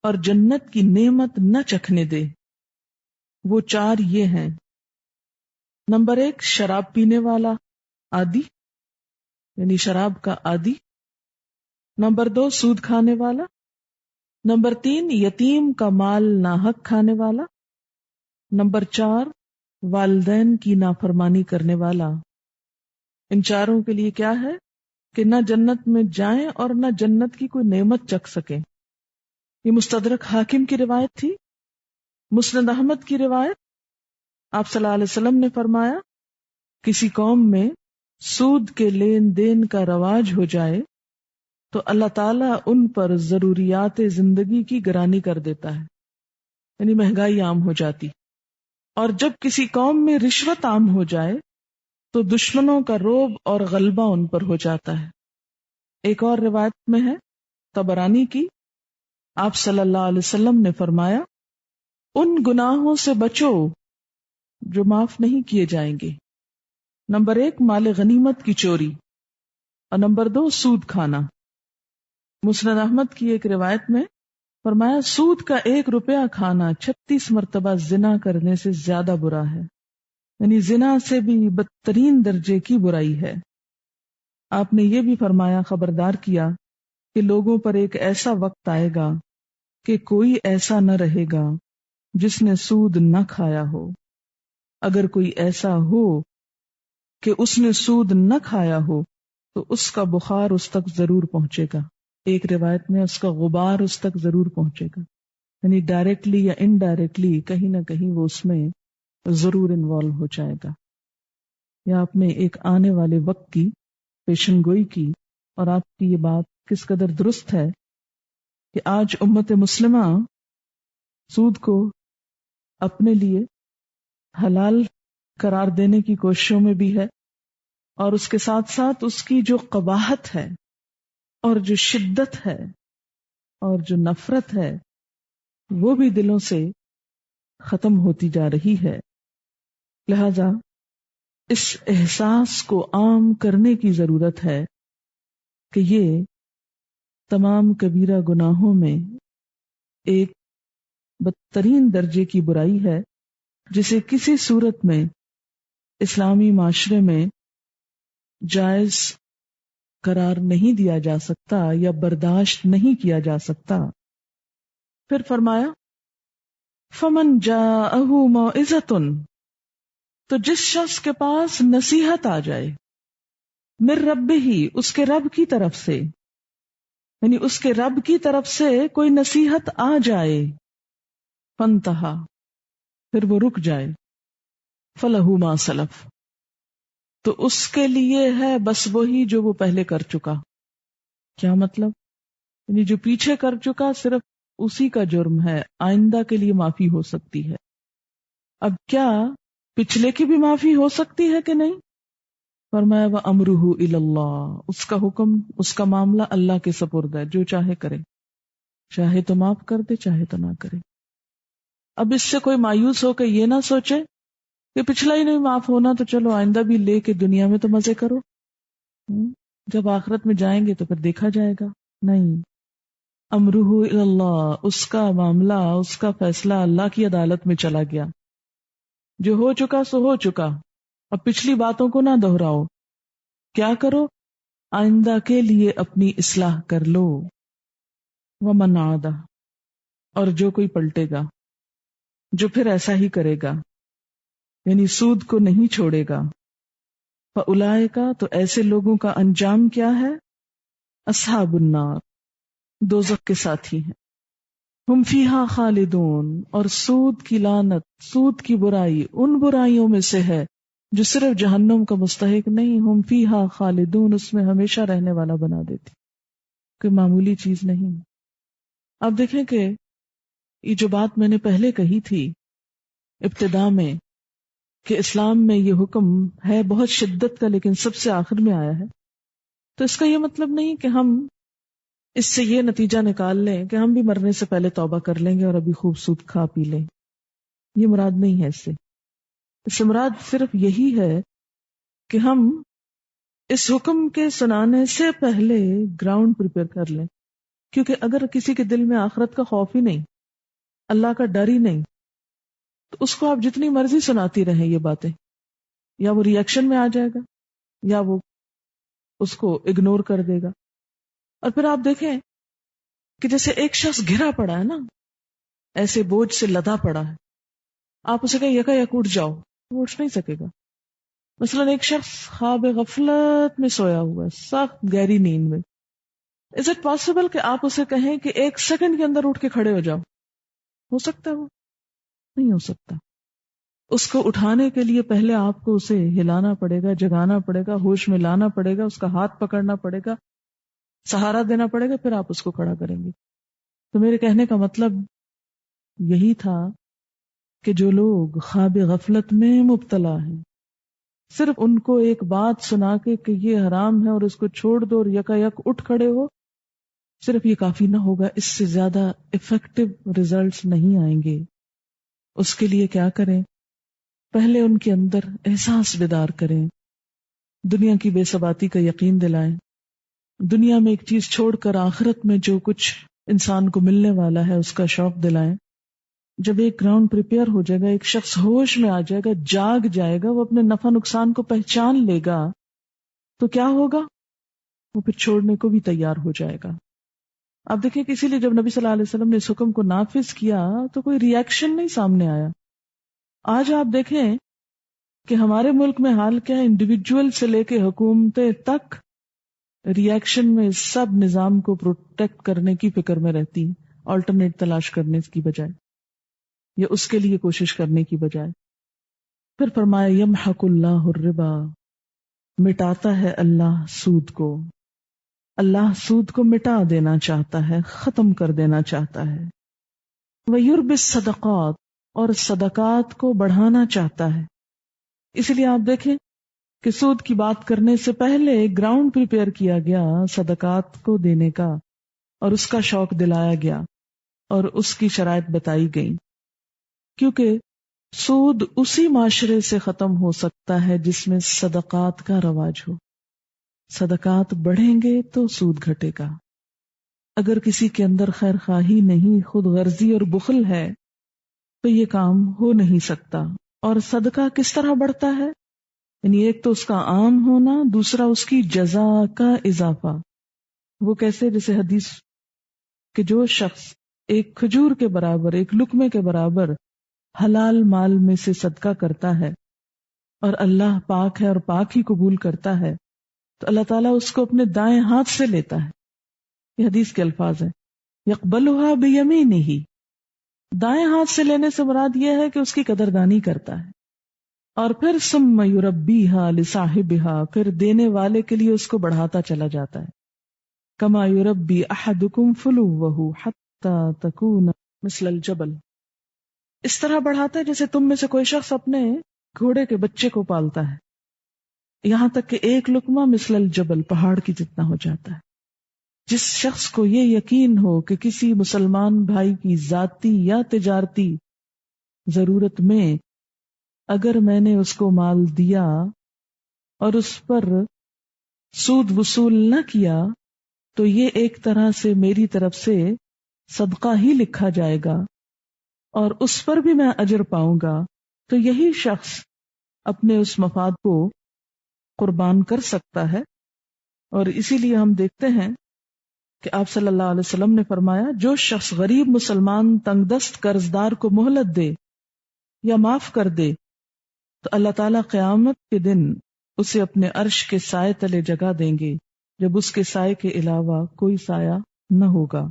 اور جنت کی نعمت نہ چکھنے دے۔ وہ 4 یہ ہیں، نمبر 1 شراب پینے والا عادی، یعنی شراب کا عادی۔ نمبر 2 سود کھانے والا۔ نمبر 3 یتیم کا مال ناحق کھانے والا۔ نمبر 4 والدین کی نافرمانی کرنے والا۔ ان 4 کے لیے کیا ہے کہ نہ جنت میں جائیں اور نہ جنت کی کوئی نعمت چکھ سکیں۔ یہ مستدرک حاکم کی روایت تھی۔ مسند احمد کی روایت، آپ صلی اللہ علیہ وسلم نے فرمایا کسی قوم میں سود کے لین دین کا رواج ہو جائے تو اللہ تعالیٰ ان پر ضروریات زندگی کی گرانی کر دیتا ہے، یعنی مہنگائی عام ہو جاتی۔ اور جب کسی قوم میں رشوت عام ہو جائے تو دشمنوں کا رعب اور غلبہ ان پر ہو جاتا ہے۔ ایک اور روایت میں ہے طبرانی کی، آپ صلی اللہ علیہ وسلم نے فرمایا ان گناہوں سے بچو جو معاف نہیں کیے جائیں گے۔ نمبر 1 مال غنیمت کی چوری، اور نمبر 2 سود کھانا۔ مسند احمد کی ایک روایت میں فرمایا سود کا 1 روپیہ کھانا 36 مرتبہ زنا کرنے سے زیادہ برا ہے، یعنی زنا سے بھی بدترین درجے کی برائی ہے۔ آپ نے یہ بھی فرمایا، خبردار کیا کہ لوگوں پر ایک ایسا وقت آئے گا کہ کوئی ایسا نہ رہے گا جس نے سود نہ کھایا ہو۔ اگر کوئی ایسا ہو کہ اس نے سود نہ کھایا ہو تو اس کا بخار اس تک ضرور پہنچے گا۔ ایک روایت میں اس کا غبار اس تک ضرور پہنچے گا، یعنی ڈائریکٹلی یا انڈائریکٹلی کہیں نہ کہیں وہ اس میں ضرور انوالو ہو جائے گا۔ یا آپ نے ایک آنے والے وقت کی پیشن گوئی کی، اور آپ کی یہ بات کس قدر درست ہے کہ آج امت مسلمہ سود کو اپنے لیے حلال قرار دینے کی کوششوں میں بھی ہے، اور اس کے ساتھ ساتھ اس کی جو قباحت ہے اور جو شدت ہے اور جو نفرت ہے وہ بھی دلوں سے ختم ہوتی جا رہی ہے۔ لہذا اس احساس کو عام کرنے کی ضرورت ہے کہ یہ تمام کبیرہ گناہوں میں ایک بدترین درجے کی برائی ہے جسے کسی صورت میں اسلامی معاشرے میں جائز قرار نہیں دیا جا سکتا یا برداشت نہیں کیا جا سکتا۔ پھر فرمایا فمن جاءہ موعظۃ، تو جس شخص کے پاس نصیحت آ جائے، من ربہ، اس کے رب کی طرف سے، یعنی اس کے رب کی طرف سے کوئی نصیحت آ جائے، فانتہا، پھر وہ رک جائے، فلہ ما سلف، تو اس کے لیے ہے بس وہی جو وہ پہلے کر چکا۔ کیا مطلب؟ یعنی جو پیچھے کر چکا صرف اسی کا جرم ہے، آئندہ کے لیے معافی ہو سکتی ہے۔ اب کیا پچھلے کی بھی معافی ہو سکتی ہے کہ نہیں؟ فرمایا وَأَمْرُهُ إِلَى اللَّهِ، اس کا حکم، اس کا معاملہ اللہ کے سپرد ہے، جو چاہے کرے، چاہے تو معاف کر دے، چاہے تو نہ کرے۔ اب اس سے کوئی مایوس ہو کے یہ نہ سوچے کہ پچھلا ہی نہیں معاف ہونا تو چلو آئندہ بھی لے کے دنیا میں تو مزے کرو، جب آخرت میں جائیں گے تو پھر دیکھا جائے گا۔ نہیں، امرہ الی اللہ، اس کا معاملہ، اس کا فیصلہ اللہ کی عدالت میں چلا گیا۔ جو ہو چکا سو ہو چکا، اب پچھلی باتوں کو نہ دہراؤ۔ کیا کرو؟ آئندہ کے لیے اپنی اصلاح کر لو۔ ومن عاد، اور جو کوئی پلٹے گا، جو پھر ایسا ہی کرے گا، یعنی سود کو نہیں چھوڑے گا، فاولئک، تو ایسے لوگوں کا انجام کیا ہے؟ اصحاب النار، دوزخ کے ساتھی ہیں۔ ہم فیہا خالدون، اور سود کی لعنت، سود کی برائی ان برائیوں میں سے ہے جو صرف جہنم کا مستحق نہیں، ہم فیہا خالدون، اس میں ہمیشہ رہنے والا بنا دیتی، کوئی معمولی چیز نہیں۔ اب دیکھیں کہ یہ جو بات میں نے پہلے کہی تھی ابتدا میں کہ اسلام میں یہ حکم ہے بہت شدت کا لیکن سب سے آخر میں آیا ہے، تو اس کا یہ مطلب نہیں کہ ہم اس سے یہ نتیجہ نکال لیں کہ ہم بھی مرنے سے پہلے توبہ کر لیں گے اور ابھی خوب سود کھا پی لیں۔ یہ مراد نہیں ہے، اس سے مراد صرف یہی ہے کہ ہم اس حکم کے سنانے سے پہلے گراؤنڈ پریپئر کر لیں، کیونکہ اگر کسی کے دل میں آخرت کا خوف ہی نہیں، اللہ کا ڈر ہی نہیں، تو اس کو آپ جتنی مرضی سناتی رہیں یہ باتیں، یا وہ ری ایکشن میں آ جائے گا یا وہ اس کو اگنور کر دے گا۔ اور پھر آپ دیکھیں کہ جیسے ایک شخص گھرا پڑا ہے نا، ایسے بوجھ سے لدا پڑا ہے، آپ اسے کہیں یکا یک اٹھ جاؤ، وہ اٹھ نہیں سکے گا۔ مثلا ایک شخص خواب غفلت میں سویا ہوا ہے، سخت گہری نیند میں، از اٹ پاسبل کہ آپ اسے کہیں کہ ایک سیکنڈ کے اندر اٹھ کے کھڑے ہو جاؤ؟ ہو سکتا ہے؟ وہ نہیں ہو سکتا۔ اس کو اٹھانے کے لیے پہلے آپ کو اسے ہلانا پڑے گا، جگانا پڑے گا، ہوش میں لانا پڑے گا، اس کا ہاتھ پکڑنا پڑے گا، سہارا دینا پڑے گا، پھر آپ اس کو کھڑا کریں گے۔ تو میرے کہنے کا مطلب یہی تھا کہ جو لوگ خواب غفلت میں مبتلا ہیں، صرف ان کو ایک بات سنا کے کہ یہ حرام ہے اور اس کو چھوڑ دو اور یکا یک اٹھ کھڑے ہو، صرف یہ کافی نہ ہوگا، اس سے زیادہ افیکٹو ریزلٹس نہیں آئیں گے۔ اس کے لیے کیا کریں؟ پہلے ان کے اندر احساس بیدار کریں، دنیا کی بے ثباتی کا یقین دلائیں، دنیا میں ایک چیز چھوڑ کر آخرت میں جو کچھ انسان کو ملنے والا ہے اس کا شوق دلائیں۔ جب ایک گراؤنڈ پریپیئر ہو جائے گا، ایک شخص ہوش میں آ جائے گا، جاگ جائے گا، وہ اپنے نفع نقصان کو پہچان لے گا، تو کیا ہوگا؟ وہ پھر چھوڑنے کو بھی تیار ہو جائے گا۔ آپ دیکھیں کہ اسی لیے جب نبی صلی اللہ علیہ وسلم نے اس حکم کو نافذ کیا تو کوئی ری ایکشن نہیں سامنے آیا۔ آج آپ دیکھیں کہ ہمارے ملک میں حال کیا ہے، انڈیویجول سے لے کے حکومتیں تک ری ایکشن میں سب نظام کو پروٹیکٹ کرنے کی فکر میں رہتی ہیں، آلٹرنیٹ تلاش کرنے کی بجائے یا اس کے لیے کوشش کرنے کی بجائے۔ پھر فرمایا یمحق اللہ الربا، مٹاتا ہے اللہ سود کو، اللہ سود کو مٹا دینا چاہتا ہے، ختم کر دینا چاہتا ہے۔ وَيُرْبِ الصَّدَقَاتِ، اور صدقات کو بڑھانا چاہتا ہے۔ اس لیے آپ دیکھیں کہ سود کی بات کرنے سے پہلے گراؤنڈ پریپیئر کیا گیا صدقات کو دینے کا، اور اس کا شوق دلایا گیا اور اس کی شرائط بتائی گئی، کیونکہ سود اسی معاشرے سے ختم ہو سکتا ہے جس میں صدقات کا رواج ہو۔ صدقات بڑھیں گے تو سود گھٹے گا۔ اگر کسی کے اندر خیر خواہی نہیں، خود غرضی اور بخل ہے، تو یہ کام ہو نہیں سکتا۔ اور صدقہ کس طرح بڑھتا ہے؟ یعنی ایک تو اس کا عام ہونا، دوسرا اس کی جزا کا اضافہ۔ وہ کیسے؟ جیسے حدیث کہ جو شخص ایک کھجور کے برابر، ایک لقمے کے برابر حلال مال میں سے صدقہ کرتا ہے اور اللہ پاک ہے اور پاک ہی قبول کرتا ہے، تو اللہ تعالیٰ اس کو اپنے دائیں ہاتھ سے لیتا ہے. یہ حدیث کے الفاظ ہیں. یقبلھا بیمینہ، دائیں ہاتھ سے لینے سے مراد یہ ہے کہ اس کی قدردانی کرتا ہے. اور پھر ثم یربیھا لصاحبھا، پھر دینے والے کے لیے اس کو بڑھاتا چلا جاتا ہے. کما یربی احدکم فلوہ حتی تکون مثل الجبل، اس طرح بڑھاتا ہے جیسے تم میں سے کوئی شخص اپنے گھوڑے کے بچے کو پالتا ہے، یہاں تک کہ ایک لقمہ مثل الجبل، پہاڑ کی جتنا ہو جاتا ہے. جس شخص کو یہ یقین ہو کہ کسی مسلمان بھائی کی ذاتی یا تجارتی ضرورت میں اگر میں نے اس کو مال دیا اور اس پر سود وصول نہ کیا تو یہ ایک طرح سے میری طرف سے صدقہ ہی لکھا جائے گا اور اس پر بھی میں اجر پاؤں گا، تو یہی شخص اپنے اس مفاد کو قربان کر سکتا ہے. اور اسی لیے ہم دیکھتے ہیں کہ آپ صلی اللہ علیہ وسلم نے فرمایا جو شخص غریب مسلمان تنگ دست قرضدار کو مہلت دے یا معاف کر دے تو اللہ تعالیٰ قیامت کے دن اسے اپنے عرش کے سائے تلے جگہ دیں گے جب اس کے سائے کے علاوہ کوئی سایہ نہ ہوگا،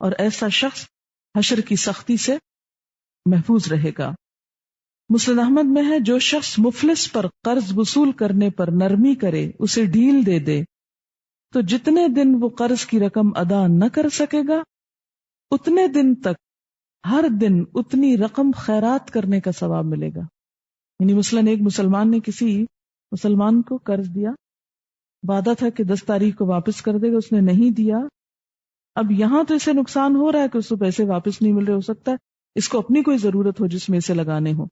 اور ایسا شخص حشر کی سختی سے محفوظ رہے گا. مسند احمد میں ہے جو شخص مفلس پر قرض وصول کرنے پر نرمی کرے، اسے ڈھیل دے دے، تو جتنے دن وہ قرض کی رقم ادا نہ کر سکے گا اتنے دن تک ہر دن اتنی رقم خیرات کرنے کا ثواب ملے گا. یعنی مثلاً ایک مسلمان نے کسی مسلمان کو قرض دیا، وعدہ تھا کہ 10 تاریخ کو واپس کر دے گا، اس نے نہیں دیا. اب یہاں تو اسے نقصان ہو رہا ہے کہ اس کو پیسے واپس نہیں مل رہے، ہو سکتا ہے اس کو اپنی کوئی ضرورت ہو جس میں اسے لگانے ہو.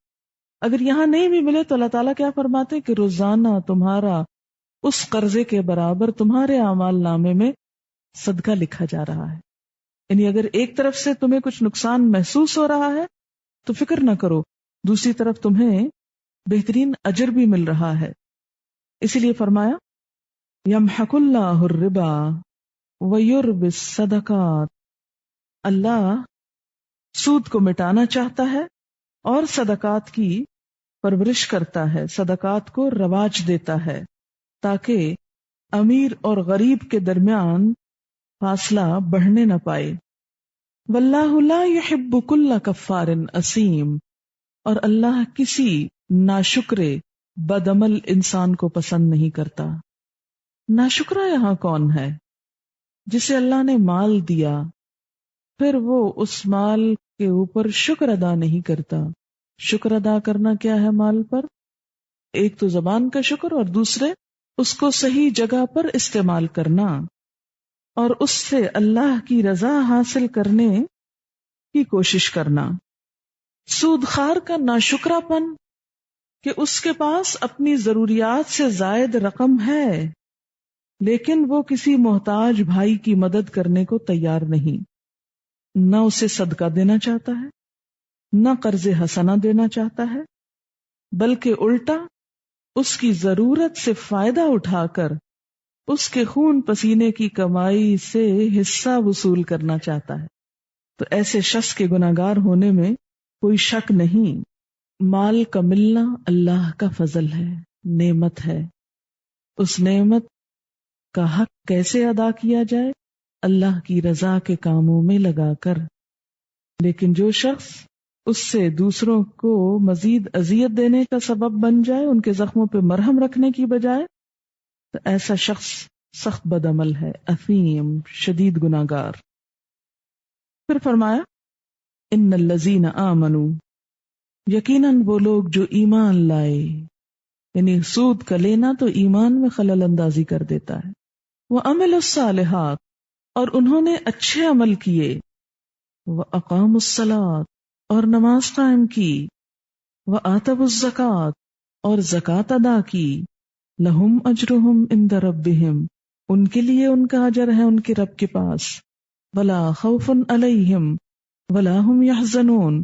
اگر یہاں نہیں بھی ملے تو اللہ تعالیٰ کیا فرماتے کہ روزانہ تمہارا اس قرضے کے برابر تمہارے اعمال نامے میں صدقہ لکھا جا رہا ہے. یعنی اگر ایک طرف سے تمہیں کچھ نقصان محسوس ہو رہا ہے تو فکر نہ کرو، دوسری طرف تمہیں بہترین اجر بھی مل رہا ہے. اسی لیے فرمایا یمحق اللہ الربا ویربی الصدقات، اللہ سود کو مٹانا چاہتا ہے اور صدقات کی پرورش کرتا ہے، صدقات کو رواج دیتا ہے تاکہ امیر اور غریب کے درمیان فاصلہ بڑھنے نہ پائے. واللہ لا يحب كل کفار اثیم، اور اللہ کسی ناشکرے بدعمل انسان کو پسند نہیں کرتا. ناشکرا یہاں کون ہے؟ جسے اللہ نے مال دیا پھر وہ اس مال کے اوپر شکر ادا نہیں کرتا. شکر ادا کرنا کیا ہے مال پر؟ ایک تو زبان کا شکر اور دوسرے اس کو صحیح جگہ پر استعمال کرنا اور اس سے اللہ کی رضا حاصل کرنے کی کوشش کرنا. سود خار کا ناشکرا پن کہ اس کے پاس اپنی ضروریات سے زائد رقم ہے لیکن وہ کسی محتاج بھائی کی مدد کرنے کو تیار نہیں، نہ اسے صدقہ دینا چاہتا ہے نہ قرض حسنہ دینا چاہتا ہے، بلکہ الٹا اس کی ضرورت سے فائدہ اٹھا کر اس کے خون پسینے کی کمائی سے حصہ وصول کرنا چاہتا ہے. تو ایسے شخص کے گناہگار ہونے میں کوئی شک نہیں. مال کا ملنا اللہ کا فضل ہے، نعمت ہے. اس نعمت کا حق کیسے ادا کیا جائے؟ اللہ کی رضا کے کاموں میں لگا کر. لیکن جو شخص اس سے دوسروں کو مزید اذیت دینے کا سبب بن جائے، ان کے زخموں پہ مرہم رکھنے کی بجائے، تو ایسا شخص سخت بدعمل ہے، اثیم، شدید گناہگار. پھر فرمایا ان الذین آمنوا، یقیناً وہ لوگ جو ایمان لائے، یعنی سود کا لینا تو ایمان میں خلل اندازی کر دیتا ہے. وعملوا الصالحات، اور انہوں نے اچھے عمل کیے. واقاموا الصلاۃ، اور نماز قائم کی. وآتوا الزکوٰۃ، اور زکوٰۃ ادا کی. لہم اجرہم عند ربہم، ان کے لیے ان کا اجر ہے ان کے رب کے پاس. ولا خوف علیہم ولا ہم یحزنون،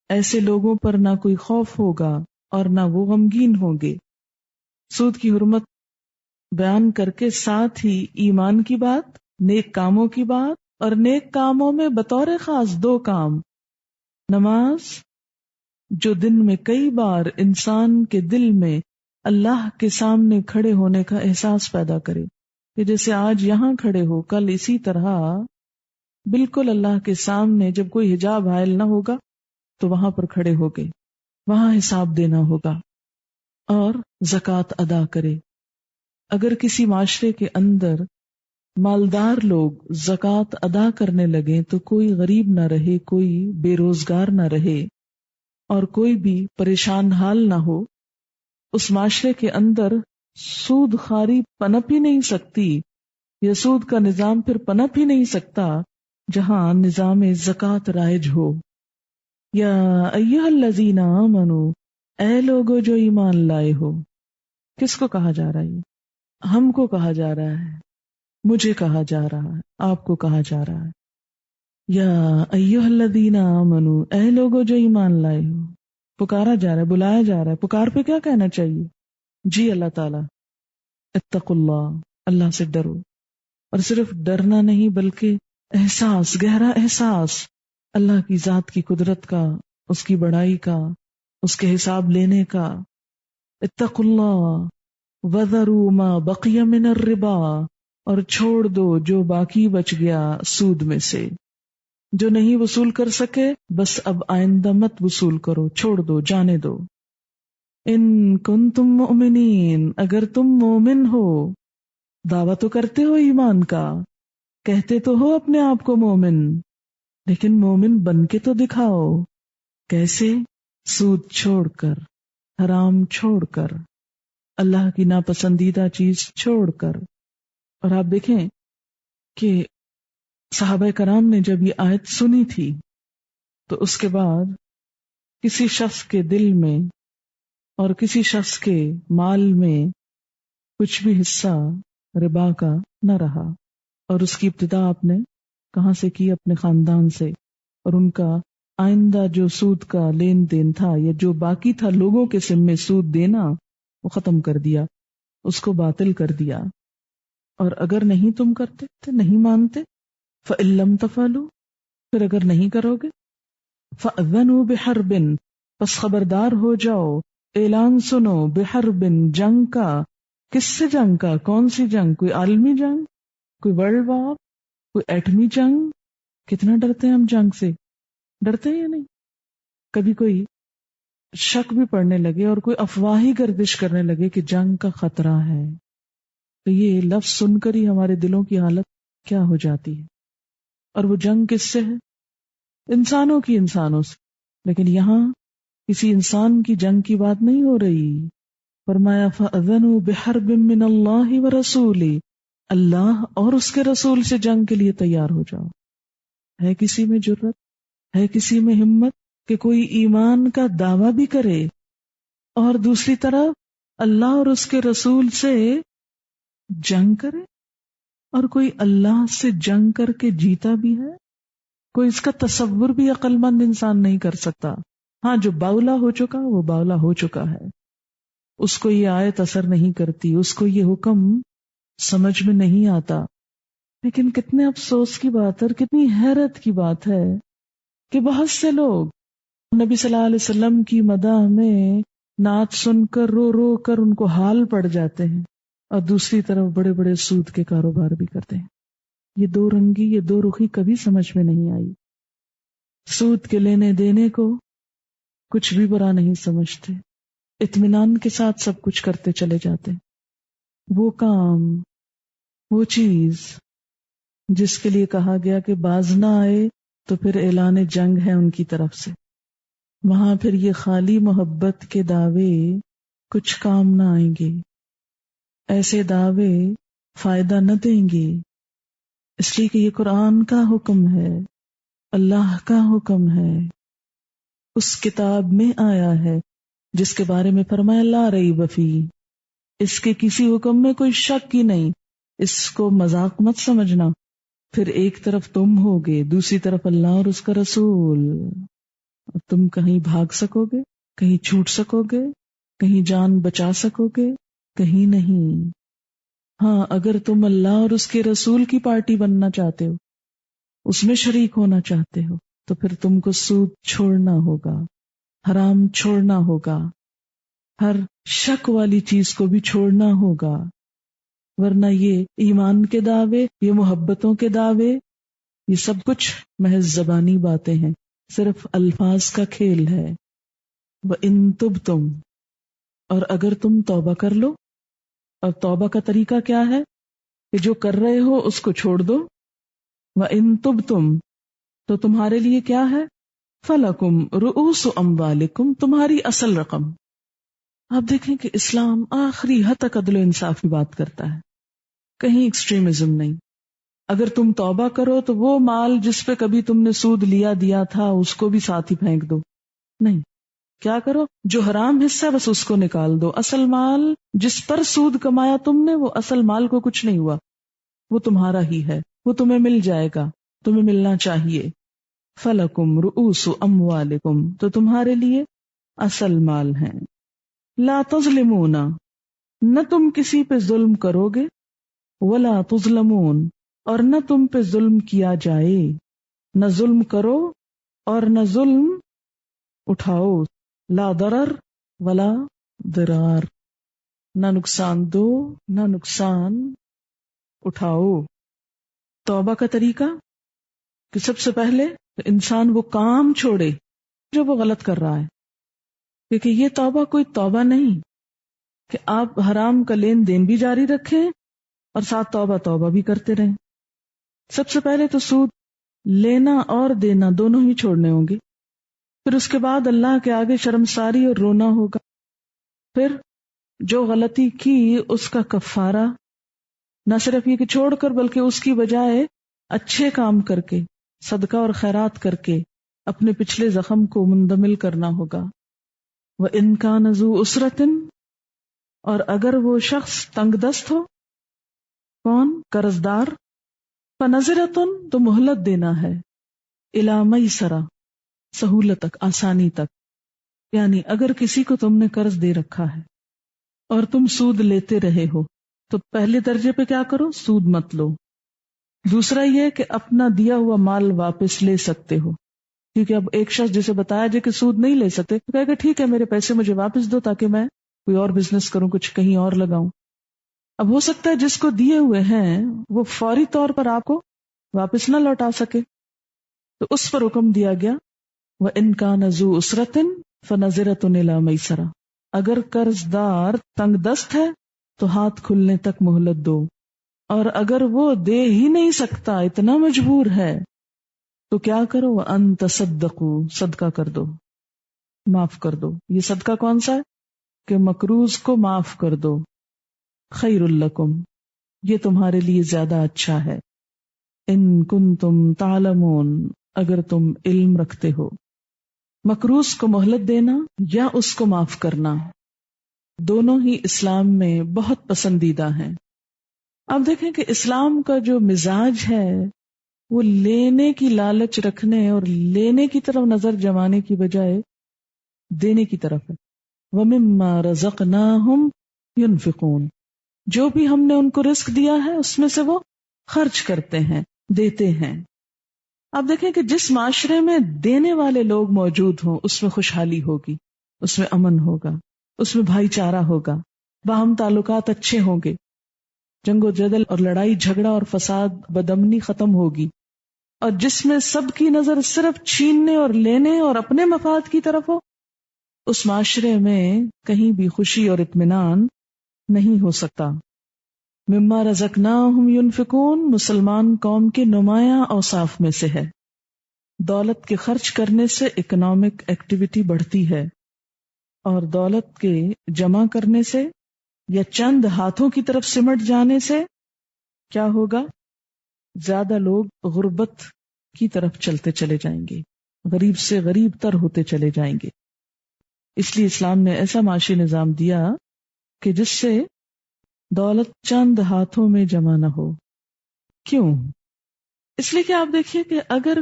ایسے لوگوں پر نہ کوئی خوف ہوگا اور نہ وہ غمگین ہوں گے. سود کی حرمت بیان کر کے ساتھ ہی ایمان کی بات، نیک کاموں کی بات، اور نیک کاموں میں بطور خاص 2 کام: نماز جو دن میں کئی بار انسان کے دل میں اللہ کے سامنے کھڑے ہونے کا احساس پیدا کرے کہ جیسے آج یہاں کھڑے ہو، کل اسی طرح بالکل اللہ کے سامنے جب کوئی حجاب حائل نہ ہوگا تو وہاں پر کھڑے ہوگے، وہاں حساب دینا ہوگا، اور زکوٰۃ ادا کرے۔ اگر کسی معاشرے کے اندر مالدار لوگ زکوٰۃ ادا کرنے لگیں تو کوئی غریب نہ رہے، کوئی بے روزگار نہ رہے، اور کوئی بھی پریشان حال نہ ہو، اس معاشرے کے اندر سود خواری پنپ ہی نہیں سکتی، یا سود کا نظام پھر پنپ ہی نہیں سکتا جہاں نظام زکوٰۃ رائج ہو۔ یا ایھا الذین آمنوا، اے لوگو جو ایمان لائے ہو۔ کس کو کہا جا رہا ہے؟ ہم کو کہا جا رہا ہے، مجھے کہا جا رہا ہے، آپ کو کہا جا رہا ہے۔ یا ایھا الذین آمنوا، اے لوگو جو ایمان لائے ہو، پکارا جا رہا ہے، بلایا جا رہا ہے۔ پکار پہ کیا کہنا چاہیے؟ جی اللہ تعالیٰ، اتقوا اللہ، اللہ سے ڈرو۔ اور صرف ڈرنا نہیں بلکہ احساس، گہرا احساس اللہ کی ذات کی قدرت کا، اس کی بڑائی کا، اس کے حساب لینے کا۔ اتقوا اللہ وذروا ما بقی من الربا، اور چھوڑ دو جو باقی بچ گیا سود میں سے، جو نہیں وصول کر سکے بس اب آئندہ مت وصول کرو، چھوڑ دو، جانے دو۔ ان کنتم مؤمنین، اگر تم مومن ہو، دعویٰ تو کرتے ہو ایمان کا، کہتے تو ہو اپنے آپ کو مومن، لیکن مومن بن کے تو دکھاؤ۔ کیسے؟ سود چھوڑ کر، حرام چھوڑ کر، اللہ کی ناپسندیدہ چیز چھوڑ کر۔ اور آپ دیکھیں کہ صحابہ کرام نے جب یہ آیت سنی تھی تو اس کے بعد کسی شخص کے دل میں اور کسی شخص کے مال میں کچھ بھی حصہ ربا کا نہ رہا، اور اس کی ابتدا آپ نے کہاں سے کی؟ اپنے خاندان سے، اور ان کا آئندہ جو سود کا لین دین تھا یا جو باقی تھا لوگوں کے ذمے سود دینا، وہ ختم کر دیا، اس کو باطل کر دیا۔ اور اگر نہیں تم کرتے تھے، نہیں مانتے، فَإِن لَّمْ تَفْعَلُوا، پھر اگر نہیں کرو گے، فَأْذَنُوا بِحَرْبٍ، پس خبردار ہو جاؤ، اعلان سنو، بِحَرْبٍ، جنگ کا۔ کس سے جنگ کا؟ کون سی جنگ؟ کوئی عالمی جنگ؟ کوئی ورلڈ وار؟ کوئی ایٹمی جنگ؟ کتنا ڈرتے ہیں ہم جنگ سے، ڈرتے ہیں یا نہیں؟ کبھی کوئی شک بھی پڑنے لگے اور کوئی افواہی گردش کرنے لگے کہ جنگ کا خطرہ ہے، تو یہ لفظ سن کر ہی ہمارے دلوں کی حالت کیا ہو جاتی ہے۔ اور وہ جنگ کس سے ہے؟ انسانوں کی، انسانوں سے۔ لیکن یہاں کسی انسان کی جنگ کی بات نہیں ہو رہی۔ فرمایا فَأَذَنُوا بِحَرْبٍ مِّنَ اللَّهِ وَرَسُولِهِ، اللہ اور اس کے رسول سے جنگ کے لیے تیار ہو جاؤ۔ ہے کسی میں جرت، ہے کسی میں ہمت کہ کوئی ایمان کا دعویٰ بھی کرے اور دوسری طرف اللہ اور اس کے رسول سے جنگ کرے؟ اور کوئی اللہ سے جنگ کر کے جیتا بھی ہے؟ کوئی اس کا تصور بھی عقل مند انسان نہیں کر سکتا۔ ہاں، جو باولا ہو چکا وہ باولا ہو چکا ہے، اس کو یہ آیت اثر نہیں کرتی، اس کو یہ حکم سمجھ میں نہیں آتا۔ لیکن کتنے افسوس کی بات ہے اور کتنی حیرت کی بات ہے کہ بہت سے لوگ نبی صلی اللہ علیہ وسلم کی مدح میں نعت سن کر رو رو کر ان کو حال پڑ جاتے ہیں، اور دوسری طرف بڑے بڑے سود کے کاروبار بھی کرتے ہیں۔ یہ دو رنگی، یہ دو رخی کبھی سمجھ میں نہیں آئی۔ سود کے لینے دینے کو کچھ بھی برا نہیں سمجھتے، اطمینان کے ساتھ سب کچھ کرتے چلے جاتے ہیں۔ وہ کام، وہ چیز جس کے لیے کہا گیا کہ باز نہ آئے تو پھر اعلان جنگ ہے ان کی طرف سے، وہاں پھر یہ خالی محبت کے دعوے کچھ کام نہ آئیں گے، ایسے دعوے فائدہ نہ دیں گے، اس لیے کہ یہ قرآن کا حکم ہے، اللہ کا حکم ہے، اس کتاب میں آیا ہے جس کے بارے میں فرمایا لا ریب فیہ، اس کے کسی حکم میں کوئی شک ہی نہیں، اس کو مذاق مت سمجھنا۔ پھر ایک طرف تم ہوگے، دوسری طرف اللہ اور اس کا رسول، اور تم کہیں بھاگ سکو گے، کہیں چھوٹ سکو گے، کہیں جان بچا سکو گے؟ کہیں نہیں۔ ہاں، اگر تم اللہ اور اس کے رسول کی پارٹی بننا چاہتے ہو، اس میں شریک ہونا چاہتے ہو، تو پھر تم کو سود چھوڑنا ہوگا، حرام چھوڑنا ہوگا، ہر شک والی چیز کو بھی چھوڑنا ہوگا، ورنہ یہ ایمان کے دعوے، یہ محبتوں کے دعوے، یہ سب کچھ محض زبانی باتیں ہیں، صرف الفاظ کا کھیل ہے۔ وَإِن تُبْتُمْ، اور اگر تم توبہ کر لو، اور توبہ کا طریقہ کیا ہے کہ جو کر رہے ہو اس کو چھوڑ دو۔ وَإِن تُبْتُمْ، تو تمہارے لیے کیا ہے؟ فَلَكُمْ رُؤُوسُ أَمْوَالِكُمْ، تمہاری اصل رقم۔ آپ دیکھیں کہ اسلام آخری حد تک عدل و انصاف کی بات کرتا ہے، کہیں ایکسٹریمزم نہیں۔ اگر تم توبہ کرو تو وہ مال جس پہ کبھی تم نے سود دیا تھا اس کو بھی ساتھ ہی پھینک دو، نہیں، کیا کرو، جو حرام حصہ ہے بس اس کو نکال دو۔ اصل مال جس پر سود کمایا تم نے، وہ اصل مال کو کچھ نہیں ہوا، وہ تمہارا ہی ہے، وہ تمہیں مل جائے گا، تمہیں ملنا چاہیے۔ فَلَكُمْ رُؤُوسُ أَمْوَالِكُمْ، تو تمہارے لیے اصل مال ہیں۔ لا تظلمون، نہ تم کسی پہ ظلم کرو گے، ولا تظلمون، اور نہ تم پہ ظلم کیا جائے، نہ ظلم کرو اور نہ ظلم اٹھاؤ۔ لا ضرر ولا ضرار، نہ نقصان دو نہ نقصان اٹھاؤ۔ توبہ کا طریقہ کہ سب سے پہلے انسان وہ کام چھوڑے جو وہ غلط کر رہا ہے، کیونکہ یہ توبہ کوئی توبہ نہیں کہ آپ حرام کا لین دین بھی جاری رکھیں اور ساتھ توبہ توبہ بھی کرتے رہیں۔ سب سے پہلے تو سود لینا اور دینا دونوں ہی چھوڑنے ہوں گے، پھر اس کے بعد اللہ کے آگے شرمساری اور رونا ہوگا، پھر جو غلطی کی اس کا کفارہ، نہ صرف یہ کہ چھوڑ کر بلکہ اس کی بجائے اچھے کام کر کے، صدقہ اور خیرات کر کے اپنے پچھلے زخم کو مندمل کرنا ہوگا۔ وَإِن كَانَ ذُو عُسْرَةٍ، اور اگر وہ شخص تنگ دست ہو، کون؟ قرض دار، فَنَظِرَةٌ، تو مہلت دینا ہے، إِلَى مَيْسَرَةٍ، سہولت تک، آسانی تک۔ یعنی اگر کسی کو تم نے قرض دے رکھا ہے اور تم سود لیتے رہے ہو تو پہلے درجے پہ کیا کرو؟ سود مت لو۔ دوسرا یہ کہ اپنا دیا ہوا مال واپس لے سکتے ہو، کیونکہ اب ایک شخص جسے بتایا جائے کہ سود نہیں لے سکتے تو کہے گا ٹھیک ہے میرے پیسے مجھے واپس دو تاکہ میں کوئی اور بزنس کروں، کچھ کہیں اور لگاؤں۔ اب ہو سکتا ہے جس کو دیے ہوئے ہیں وہ فوری طور پر آپ کو واپس نہ لوٹا سکے، تو اس پر حکم دیا گیا وَإِن كَانَ ذُو عُسْرَةٍ فَنَظِرَةٌ إِلَى مَيْسَرَةٍ، اگر قرض دار تنگ دست ہے تو ہاتھ کھلنے تک مہلت دو، اور اگر وہ دے ہی نہیں سکتا، اتنا مجبور ہے، تو کیا کرو؟ وَأَن تَصَدَّقُوا، صدقہ کر دو، معاف کر دو۔ یہ صدقہ کون سا ہے؟ کہ مقروض کو معاف کر دو۔ خیر لکم، یہ تمہارے لیے زیادہ اچھا ہے۔ ان کنتم تعلمون، اگر تم علم رکھتے ہو۔ مقروض کو مہلت دینا یا اس کو معاف کرنا، دونوں ہی اسلام میں بہت پسندیدہ ہیں۔ آپ دیکھیں کہ اسلام کا جو مزاج ہے وہ لینے کی لالچ رکھنے اور لینے کی طرف نظر جمانے کی بجائے دینے کی طرف ہے۔ وَمِمَّا رَزَقْنَاهُمْ يُنْفِقُونَ، جو بھی ہم نے ان کو رزق دیا ہے اس میں سے وہ خرچ کرتے ہیں، دیتے ہیں۔ آپ دیکھیں کہ جس معاشرے میں دینے والے لوگ موجود ہوں اس میں خوشحالی ہوگی، اس میں امن ہوگا، اس میں بھائی چارہ ہوگا، باہم تعلقات اچھے ہوں گے، جنگ و جدل اور لڑائی جھگڑا اور فساد بدامنی ختم ہوگی۔ اور جس میں سب کی نظر صرف چھیننے اور لینے اور اپنے مفاد کی طرف ہو، اس معاشرے میں کہیں بھی خوشی اور اطمینان نہیں ہو سکتا۔ مما رزقناہم ینفقون مسلمان قوم کے نمایاں اوصاف میں سے ہے۔ دولت کے خرچ کرنے سے اکنامک ایکٹیویٹی بڑھتی ہے، اور دولت کے جمع کرنے سے یا چند ہاتھوں کی طرف سمٹ جانے سے کیا ہوگا؟ زیادہ لوگ غربت کی طرف چلتے چلے جائیں گے، غریب سے غریب تر ہوتے چلے جائیں گے۔ اس لیے اسلام نے ایسا معاشی نظام دیا کہ جس سے دولت چند ہاتھوں میں جمع نہ ہو۔ کیوں؟ اس لیے کہ آپ دیکھیے کہ اگر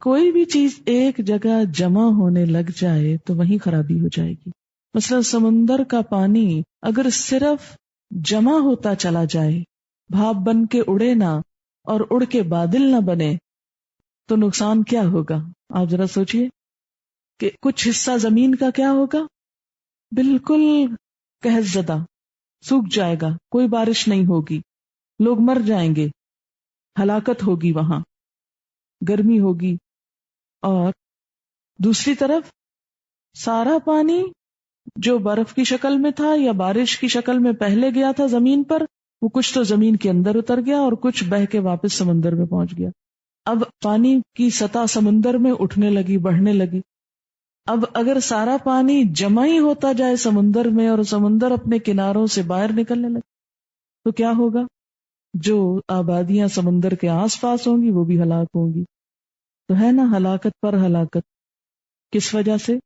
کوئی بھی چیز ایک جگہ جمع ہونے لگ جائے تو وہیں خرابی ہو جائے گی۔ مثلا سمندر کا پانی اگر صرف جمع ہوتا چلا جائے، بھاپ بن کے اڑے نہ اور اڑ کے بادل نہ بنے، تو نقصان کیا ہوگا؟ آپ ذرا سوچئے کہ کچھ حصہ زمین کا کیا ہوگا؟ بالکل قحط زدہ، سوکھ جائے گا، کوئی بارش نہیں ہوگی، لوگ مر جائیں گے، ہلاکت ہوگی، وہاں گرمی ہوگی. اور دوسری طرف سارا پانی جو برف کی شکل میں تھا یا بارش کی شکل میں پہلے گیا تھا زمین پر، وہ کچھ تو زمین کے اندر اتر گیا اور کچھ بہہ کے واپس سمندر میں پہنچ گیا. اب پانی کی سطح سمندر میں اٹھنے لگی، بڑھنے لگی. اب اگر سارا پانی جمع ہی ہوتا جائے سمندر میں اور سمندر اپنے کناروں سے باہر نکلنے لگے تو کیا ہوگا؟ جو آبادیاں سمندر کے آس پاس ہوں گی وہ بھی ہلاک ہوں گی. تو ہے نا ہلاکت پر ہلاکت. کس وجہ سے؟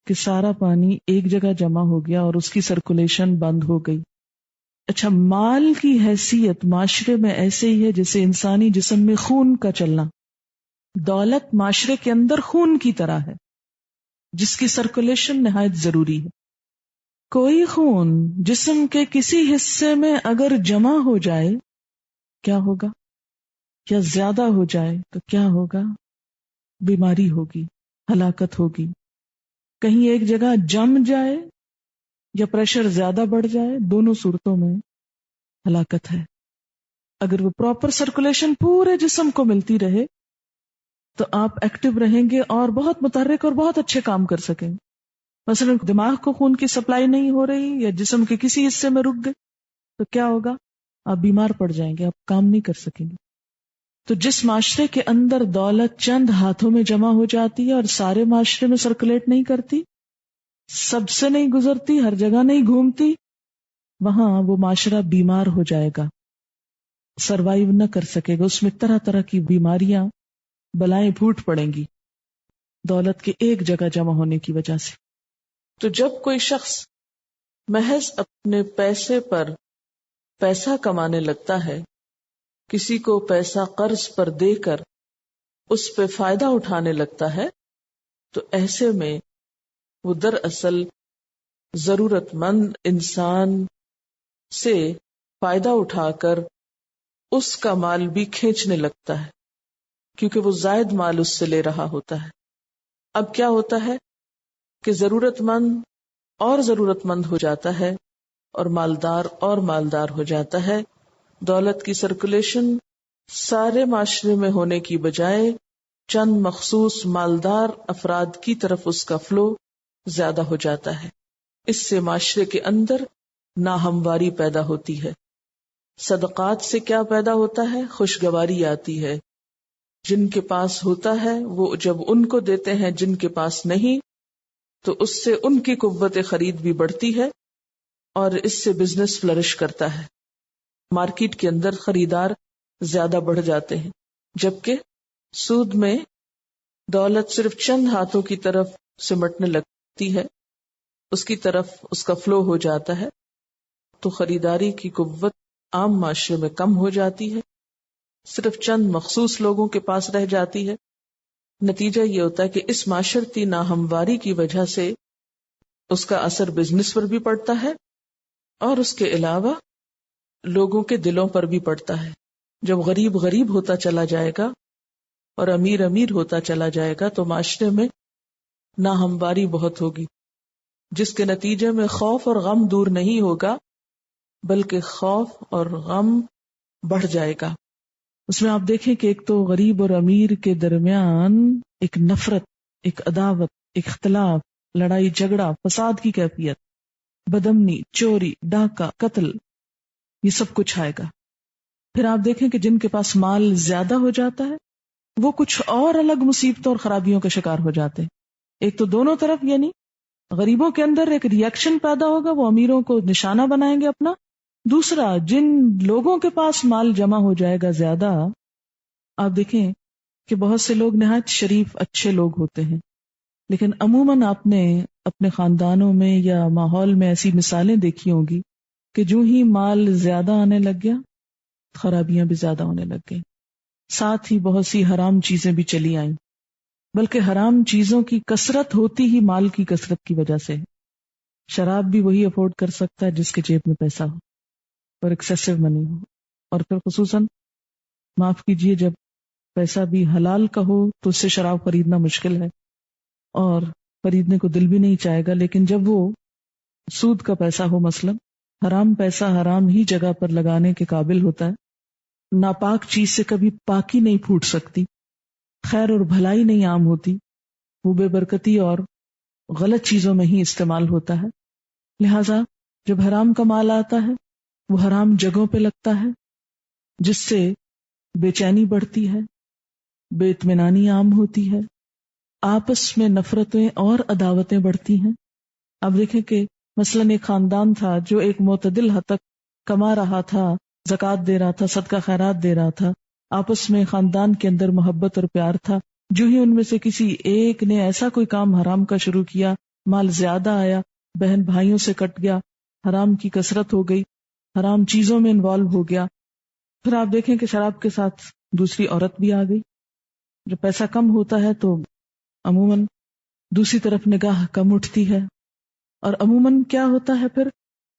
کہ سارا پانی ایک جگہ جمع ہو گیا اور اس کی سرکولیشن بند ہو گئی. اچھا، مال کی حیثیت معاشرے میں ایسے ہی ہے جیسے انسانی جسم میں خون کا چلنا. دولت معاشرے کے اندر خون کی طرح ہے جس کی سرکولیشن نہایت ضروری ہے. کوئی خون جسم کے کسی حصے میں اگر جمع ہو جائے کیا ہوگا؟ یا زیادہ ہو جائے تو کیا ہوگا؟ بیماری ہوگی، ہلاکت ہوگی. کہیں ایک جگہ جم جائے یا پریشر زیادہ بڑھ جائے، دونوں صورتوں میں ہلاکت ہے. اگر وہ پراپر سرکولیشن پورے جسم کو ملتی رہے تو آپ ایکٹیو رہیں گے اور بہت متحرک اور بہت اچھے کام کر سکیں گے. مثلا دماغ کو خون کی سپلائی نہیں ہو رہی یا جسم کے کسی حصے میں رک گئے تو کیا ہوگا؟ آپ بیمار پڑ جائیں گے، آپ کام نہیں کر سکیں گے. تو جس معاشرے کے اندر دولت چند ہاتھوں میں جمع ہو جاتی ہے اور سارے معاشرے میں سرکولیٹ نہیں کرتی، سب سے نہیں گزرتی، ہر جگہ نہیں گھومتی، وہاں وہ معاشرہ بیمار ہو جائے گا، سروائیو نہ کر سکے گا. اس میں طرح طرح کی بیماریاں، بلائیں پھوٹ پڑیں گی دولت کے ایک جگہ جمع ہونے کی وجہ سے. تو جب کوئی شخص محض اپنے پیسے پر پیسہ کمانے لگتا ہے، کسی کو پیسہ قرض پر دے کر اس پہ فائدہ اٹھانے لگتا ہے، تو ایسے میں وہ دراصل ضرورت مند انسان سے فائدہ اٹھا کر اس کا مال بھی کھینچنے لگتا ہے، کیونکہ وہ زائد مال اس سے لے رہا ہوتا ہے. اب کیا ہوتا ہے کہ ضرورت مند اور ضرورت مند ہو جاتا ہے اور مالدار ہو جاتا ہے. دولت کی سرکولیشن سارے معاشرے میں ہونے کی بجائے چند مخصوص مالدار افراد کی طرف اس کا فلو زیادہ ہو جاتا ہے. اس سے معاشرے کے اندر ناہمواری پیدا ہوتی ہے. صدقات سے کیا پیدا ہوتا ہے؟ خوشگواری آتی ہے. جن کے پاس ہوتا ہے وہ جب ان کو دیتے ہیں، جن کے پاس نہیں، تو اس سے ان کی قوت خرید بھی بڑھتی ہے اور اس سے بزنس فلرش کرتا ہے. مارکیٹ کے اندر خریدار زیادہ بڑھ جاتے ہیں، جبکہ سود میں دولت صرف چند ہاتھوں کی طرف سمٹنے لگتی ہے، اس کی طرف اس کا فلو ہو جاتا ہے، تو خریداری کی قوت عام معاشرے میں کم ہو جاتی ہے، صرف چند مخصوص لوگوں کے پاس رہ جاتی ہے. نتیجہ یہ ہوتا ہے کہ اس معاشرتی ناہمواری کی وجہ سے اس کا اثر بزنس پر بھی پڑتا ہے اور اس کے علاوہ لوگوں کے دلوں پر بھی پڑتا ہے. جب غریب غریب ہوتا چلا جائے گا اور امیر امیر ہوتا چلا جائے گا تو معاشرے میں ناہمواری بہت ہوگی، جس کے نتیجے میں خوف اور غم دور نہیں ہوگا بلکہ خوف اور غم بڑھ جائے گا. اس میں آپ دیکھیں کہ ایک تو غریب اور امیر کے درمیان ایک نفرت، ایک عداوت، ایک اختلاف، لڑائی جھگڑا، فساد کی کیفیت، بدامنی، چوری، ڈاکہ، قتل، یہ سب کچھ آئے گا. پھر آپ دیکھیں کہ جن کے پاس مال زیادہ ہو جاتا ہے وہ کچھ اور الگ مصیبتوں اور خرابیوں کا شکار ہو جاتے ہیں. ایک تو دونوں طرف، یعنی غریبوں کے اندر ایک ری ایکشن پیدا ہوگا، وہ امیروں کو نشانہ بنائیں گے اپنا. دوسرا، جن لوگوں کے پاس مال جمع ہو جائے گا زیادہ، آپ دیکھیں کہ بہت سے لوگ نہایت شریف اچھے لوگ ہوتے ہیں، لیکن عموماً آپ نے اپنے خاندانوں میں یا ماحول میں ایسی مثالیں دیکھی ہوں گی کہ جو ہی مال زیادہ آنے لگ گیا خرابیاں بھی زیادہ ہونے لگ گئی. ساتھ ہی بہت سی حرام چیزیں بھی چلی آئیں، بلکہ حرام چیزوں کی کثرت ہوتی ہی مال کی کثرت کی وجہ سے ہے. شراب بھی وہی افورڈ کر سکتا ہے جس کے جیب میں پیسہ ہو اور ایکسیسو منی ہو. اور پھر خصوصاً معاف کیجئے، جب پیسہ بھی حلال کا ہو تو اس سے شراب خریدنا مشکل ہے اور خریدنے کو دل بھی نہیں چاہے گا. لیکن جب وہ سود کا پیسہ ہو مثلا، حرام پیسہ حرام ہی جگہ پر لگانے کے قابل ہوتا ہے، ناپاک چیز سے کبھی پاکی نہیں پھوٹ سکتی، خیر اور بھلائی نہیں عام ہوتی، وہ بے برکتی اور غلط چیزوں میں ہی استعمال ہوتا ہے. لہذا جب حرام کا مال آتا ہے وہ حرام جگہوں پہ لگتا ہے، جس سے بے چینی بڑھتی ہے، بے اطمینانی عام ہوتی ہے، آپس میں نفرتیں اور عداوتیں بڑھتی ہیں. اب دیکھیں کہ مثلاً ایک خاندان تھا جو ایک معتدل حد تک کما رہا تھا، زکوٰۃ دے رہا تھا، صدقہ خیرات دے رہا تھا، آپس میں خاندان کے اندر محبت اور پیار تھا. جو ہی ان میں سے کسی ایک نے ایسا کوئی کام حرام کا شروع کیا، مال زیادہ آیا، بہن بھائیوں سے کٹ گیا، حرام کی کثرت ہو گئی، حرام چیزوں میں انوالو ہو گیا، پھر آپ دیکھیں کہ شراب کے ساتھ دوسری عورت بھی آ گئی. جب پیسہ کم ہوتا ہے تو عموماً دوسری طرف نگاہ کم اٹھتی ہے، اور عموماً کیا ہوتا ہے پھر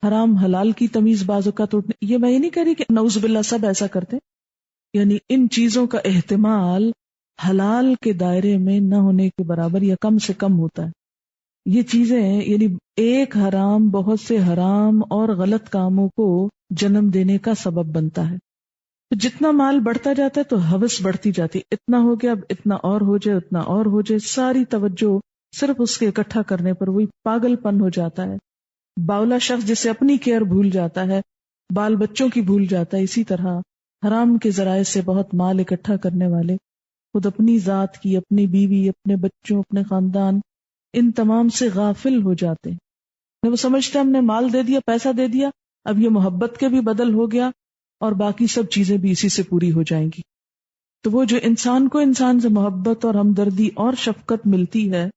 حرام حلال کی تمیز بعض اوقات اٹھنے. یہ میں یہ نہیں کہہ رہی کہ نعوذ باللہ سب ایسا کرتے، یعنی ان چیزوں کا احتمال حلال کے دائرے میں نہ ہونے کے برابر یا کم سے کم ہوتا ہے. یہ چیزیں یعنی ایک حرام بہت سے حرام اور غلط کاموں کو جنم دینے کا سبب بنتا ہے. تو جتنا مال بڑھتا جاتا ہے تو ہوس بڑھتی جاتی، اتنا ہو گیا اب اتنا اور ہو جائے، اتنا اور ہو جائے، ساری توجہ صرف اس کے اکٹھا کرنے پر، وہی پاگل پن ہو جاتا ہے. باولا شخص جسے اپنی کیئر بھول جاتا ہے، بال بچوں کی بھول جاتا ہے. اسی طرح حرام کے ذرائع سے بہت مال اکٹھا کرنے والے خود اپنی ذات کی، اپنی بیوی، اپنے بچوں، اپنے خاندان، ان تمام سے غافل ہو جاتے ہیں. وہ سمجھتے ہم نے مال دے دیا، پیسہ دے دیا، اب یہ محبت کے بھی بدل ہو گیا اور باقی سب چیزیں بھی اسی سے پوری ہو جائیں گی. تو وہ جو انسان کو انسان سے محبت اور ہمدردی اور شفقت ملتی ہے،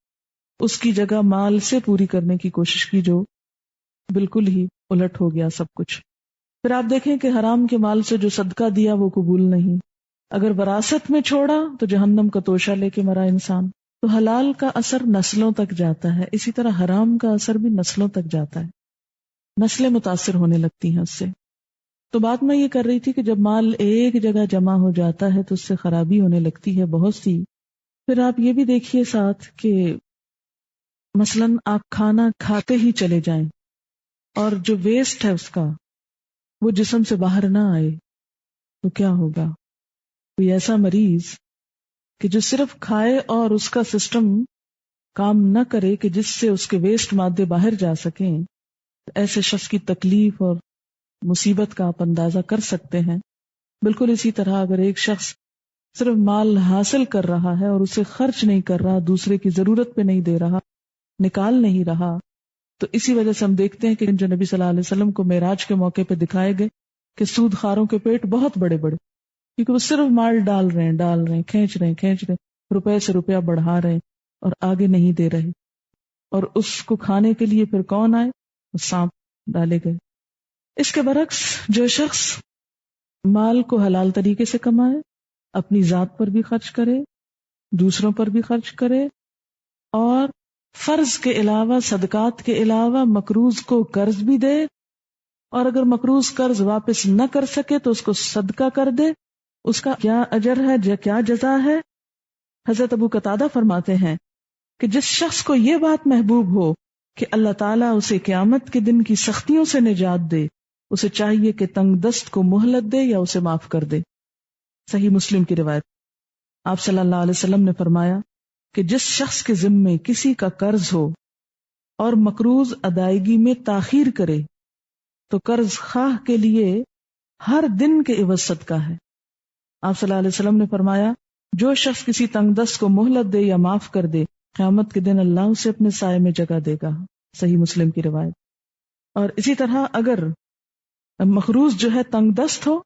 اس کی جگہ مال سے پوری کرنے کی کوشش کی، جو بالکل ہی الٹ ہو گیا سب کچھ. پھر آپ دیکھیں کہ حرام کے مال سے جو صدقہ دیا وہ قبول نہیں، اگر وراثت میں چھوڑا تو جہنم کا توشہ لے کے مرا انسان. تو حلال کا اثر نسلوں تک جاتا ہے، اسی طرح حرام کا اثر بھی نسلوں تک جاتا ہے، نسلیں متاثر ہونے لگتی ہیں اس سے. تو بات میں یہ کر رہی تھی کہ جب مال ایک جگہ جمع ہو جاتا ہے تو اس سے خرابی ہونے لگتی ہے بہت سی. پھر آپ یہ بھی دیکھیے ساتھ کہ مثلاً آپ کھانا کھاتے ہی چلے جائیں اور جو ویسٹ ہے اس کا وہ جسم سے باہر نہ آئے تو کیا ہوگا؟ کوئی ایسا مریض کہ جو صرف کھائے اور اس کا سسٹم کام نہ کرے کہ جس سے اس کے ویسٹ مادے باہر جا سکیں، ایسے شخص کی تکلیف اور مصیبت کا آپ اندازہ کر سکتے ہیں. بالکل اسی طرح اگر ایک شخص صرف مال حاصل کر رہا ہے اور اسے خرچ نہیں کر رہا، دوسرے کی ضرورت پہ نہیں دے رہا، نکال نہیں رہا، تو اسی وجہ سے ہم دیکھتے ہیں کہ جو نبی صلی اللہ علیہ وسلم کو معراج کے موقع پہ دکھائے گئے کہ سود خاروں کے پیٹ بہت بڑے بڑے، کیونکہ وہ صرف مال ڈال رہے ہیں، کھینچ رہے ہیں، روپے سے روپیہ بڑھا رہے ہیں اور آگے نہیں دے رہے. اور اس کو کھانے کے لیے پھر کون آئے؟ سانپ ڈالے گئے. اس کے برعکس جو شخص مال کو حلال طریقے سے کمائے، اپنی ذات پر بھی خرچ کرے، دوسروں پر بھی خرچ کرے، اور فرض کے علاوہ، صدقات کے علاوہ مقروض کو قرض بھی دے، اور اگر مقروض قرض واپس نہ کر سکے تو اس کو صدقہ کر دے، اس کا کیا اجر ہے، کیا جزا ہے. حضرت ابو قتادہ فرماتے ہیں کہ جس شخص کو یہ بات محبوب ہو کہ اللہ تعالیٰ اسے قیامت کے دن کی سختیوں سے نجات دے، اسے چاہیے کہ تنگ دست کو مہلت دے یا اسے معاف کر دے. صحیح مسلم کی روایت. آپ صلی اللہ علیہ وسلم نے فرمایا کہ جس شخص کے ذمے کسی کا قرض ہو اور مقروض ادائیگی میں تاخیر کرے تو قرض خواہ کے لیے ہر دن کے عوض صدقہ ہے. آپ صلی اللہ علیہ وسلم نے فرمایا جو شخص کسی تنگ دست کو مہلت دے یا معاف کر دے، قیامت کے دن اللہ اسے اپنے سائے میں جگہ دے گا. صحیح مسلم کی روایت. اور اسی طرح اگر مقروض جو ہے تنگ دست ہو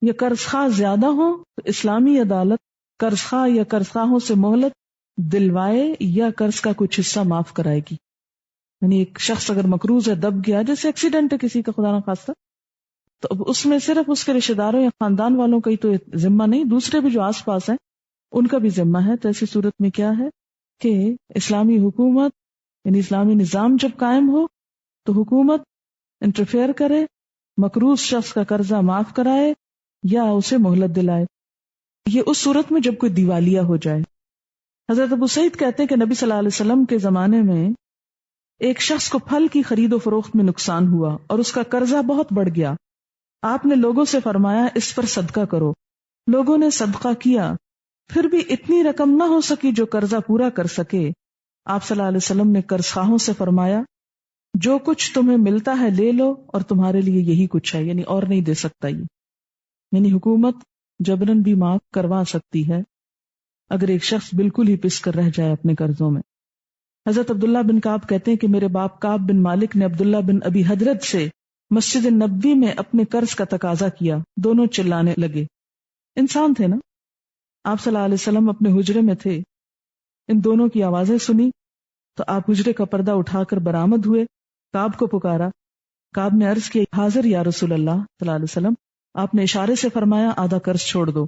یا قرض خواہ زیادہ ہو تو اسلامی عدالت قرض خواہ یا قرض خواہوں سے مہلت دلوائے یا قرض کا کچھ حصہ معاف کرائے گی. یعنی ایک شخص اگر مقروض ہے، دب گیا، جیسے ایکسیڈنٹ ہے کسی کا خدا نہ خواستہ، تو اب اس میں صرف اس کے رشتے داروں یا خاندان والوں کا ہی تو ذمہ نہیں، دوسرے بھی جو آس پاس ہیں ان کا بھی ذمہ ہے. تو ایسی صورت میں کیا ہے کہ اسلامی حکومت یعنی اسلامی نظام جب قائم ہو تو حکومت انٹرفیئر کرے، مقروض شخص کا قرضہ معاف کرائے یا اسے مہلت دلائے. یہ اس صورت میں جب کوئی دیوالیہ ہو جائے. حضرت ابو سعید کہتے ہیں کہ نبی صلی اللہ علیہ وسلم کے زمانے میں ایک شخص کو پھل کی خرید و فروخت میں نقصان ہوا اور اس کا قرضہ بہت بڑھ گیا. آپ نے لوگوں سے فرمایا اس پر صدقہ کرو. لوگوں نے صدقہ کیا، پھر بھی اتنی رقم نہ ہو سکی جو قرضہ پورا کر سکے. آپ صلی اللہ علیہ وسلم نے قرض خواہوں سے فرمایا جو کچھ تمہیں ملتا ہے لے لو اور تمہارے لیے یہی کچھ ہے، یعنی اور نہیں دے سکتا یہ. یعنی حکومت جبرن بھی معاف کروا سکتی ہے اگر ایک شخص بالکل ہی پس کر رہ جائے اپنے قرضوں میں. حضرت عبداللہ بن کعب کہتے ہیں کہ میرے باپ کعب بن مالک نے عبداللہ بن ابی حضرت سے مسجد نبوی میں اپنے قرض کا تقاضا کیا. دونوں چلانے لگے. انسان تھے نا. آپ صلی اللہ علیہ وسلم اپنے حجرے میں تھے. ان دونوں کی آوازیں سنی تو آپ حجرے کا پردہ اٹھا کر برآمد ہوئے. کعب کو پکارا. کعب نے عرض کی حاضر یا رسول اللہ صلی اللہ علیہ وسلم. آپ نے اشارے سے فرمایا آدھا قرض چھوڑ دو.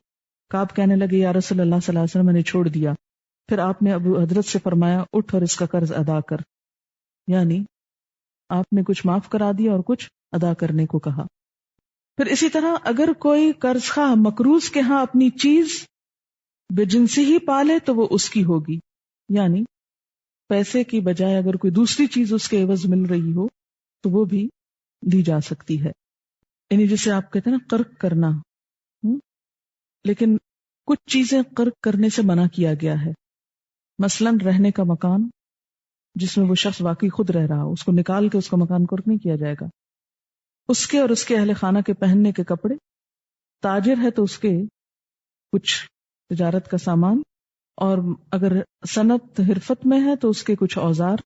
کعب کہنے لگے یا رسول اللہ صلی اللہ علیہ وسلم میں نے چھوڑ دیا. پھر آپ نے ابو حضرت سے فرمایا اٹھ اور اس کا قرض ادا کر. یعنی آپ نے کچھ معاف کرا دیا اور کچھ ادا کرنے کو کہا. پھر اسی طرح اگر کوئی قرض خواہ مقروض کے ہاں اپنی چیز بے جنسی ہی پالے تو وہ اس کی ہوگی. یعنی پیسے کی بجائے اگر کوئی دوسری چیز اس کے عوض مل رہی ہو تو وہ بھی دی جا سکتی ہے. یعنی جسے آپ کہتے ہیں نا قرض کرنا. لیکن کچھ چیزیں قرض کرنے سے منع کیا گیا ہے. مثلا رہنے کا مکان جس میں وہ شخص واقعی خود رہ رہا ہو اس کو نکال کے اس کا مکان قرض نہیں کیا جائے گا. اس کے اور اس کے اہل خانہ کے پہننے کے کپڑے. تاجر ہے تو اس کے کچھ تجارت کا سامان، اور اگر صنعت حرفت میں ہے تو اس کے کچھ اوزار،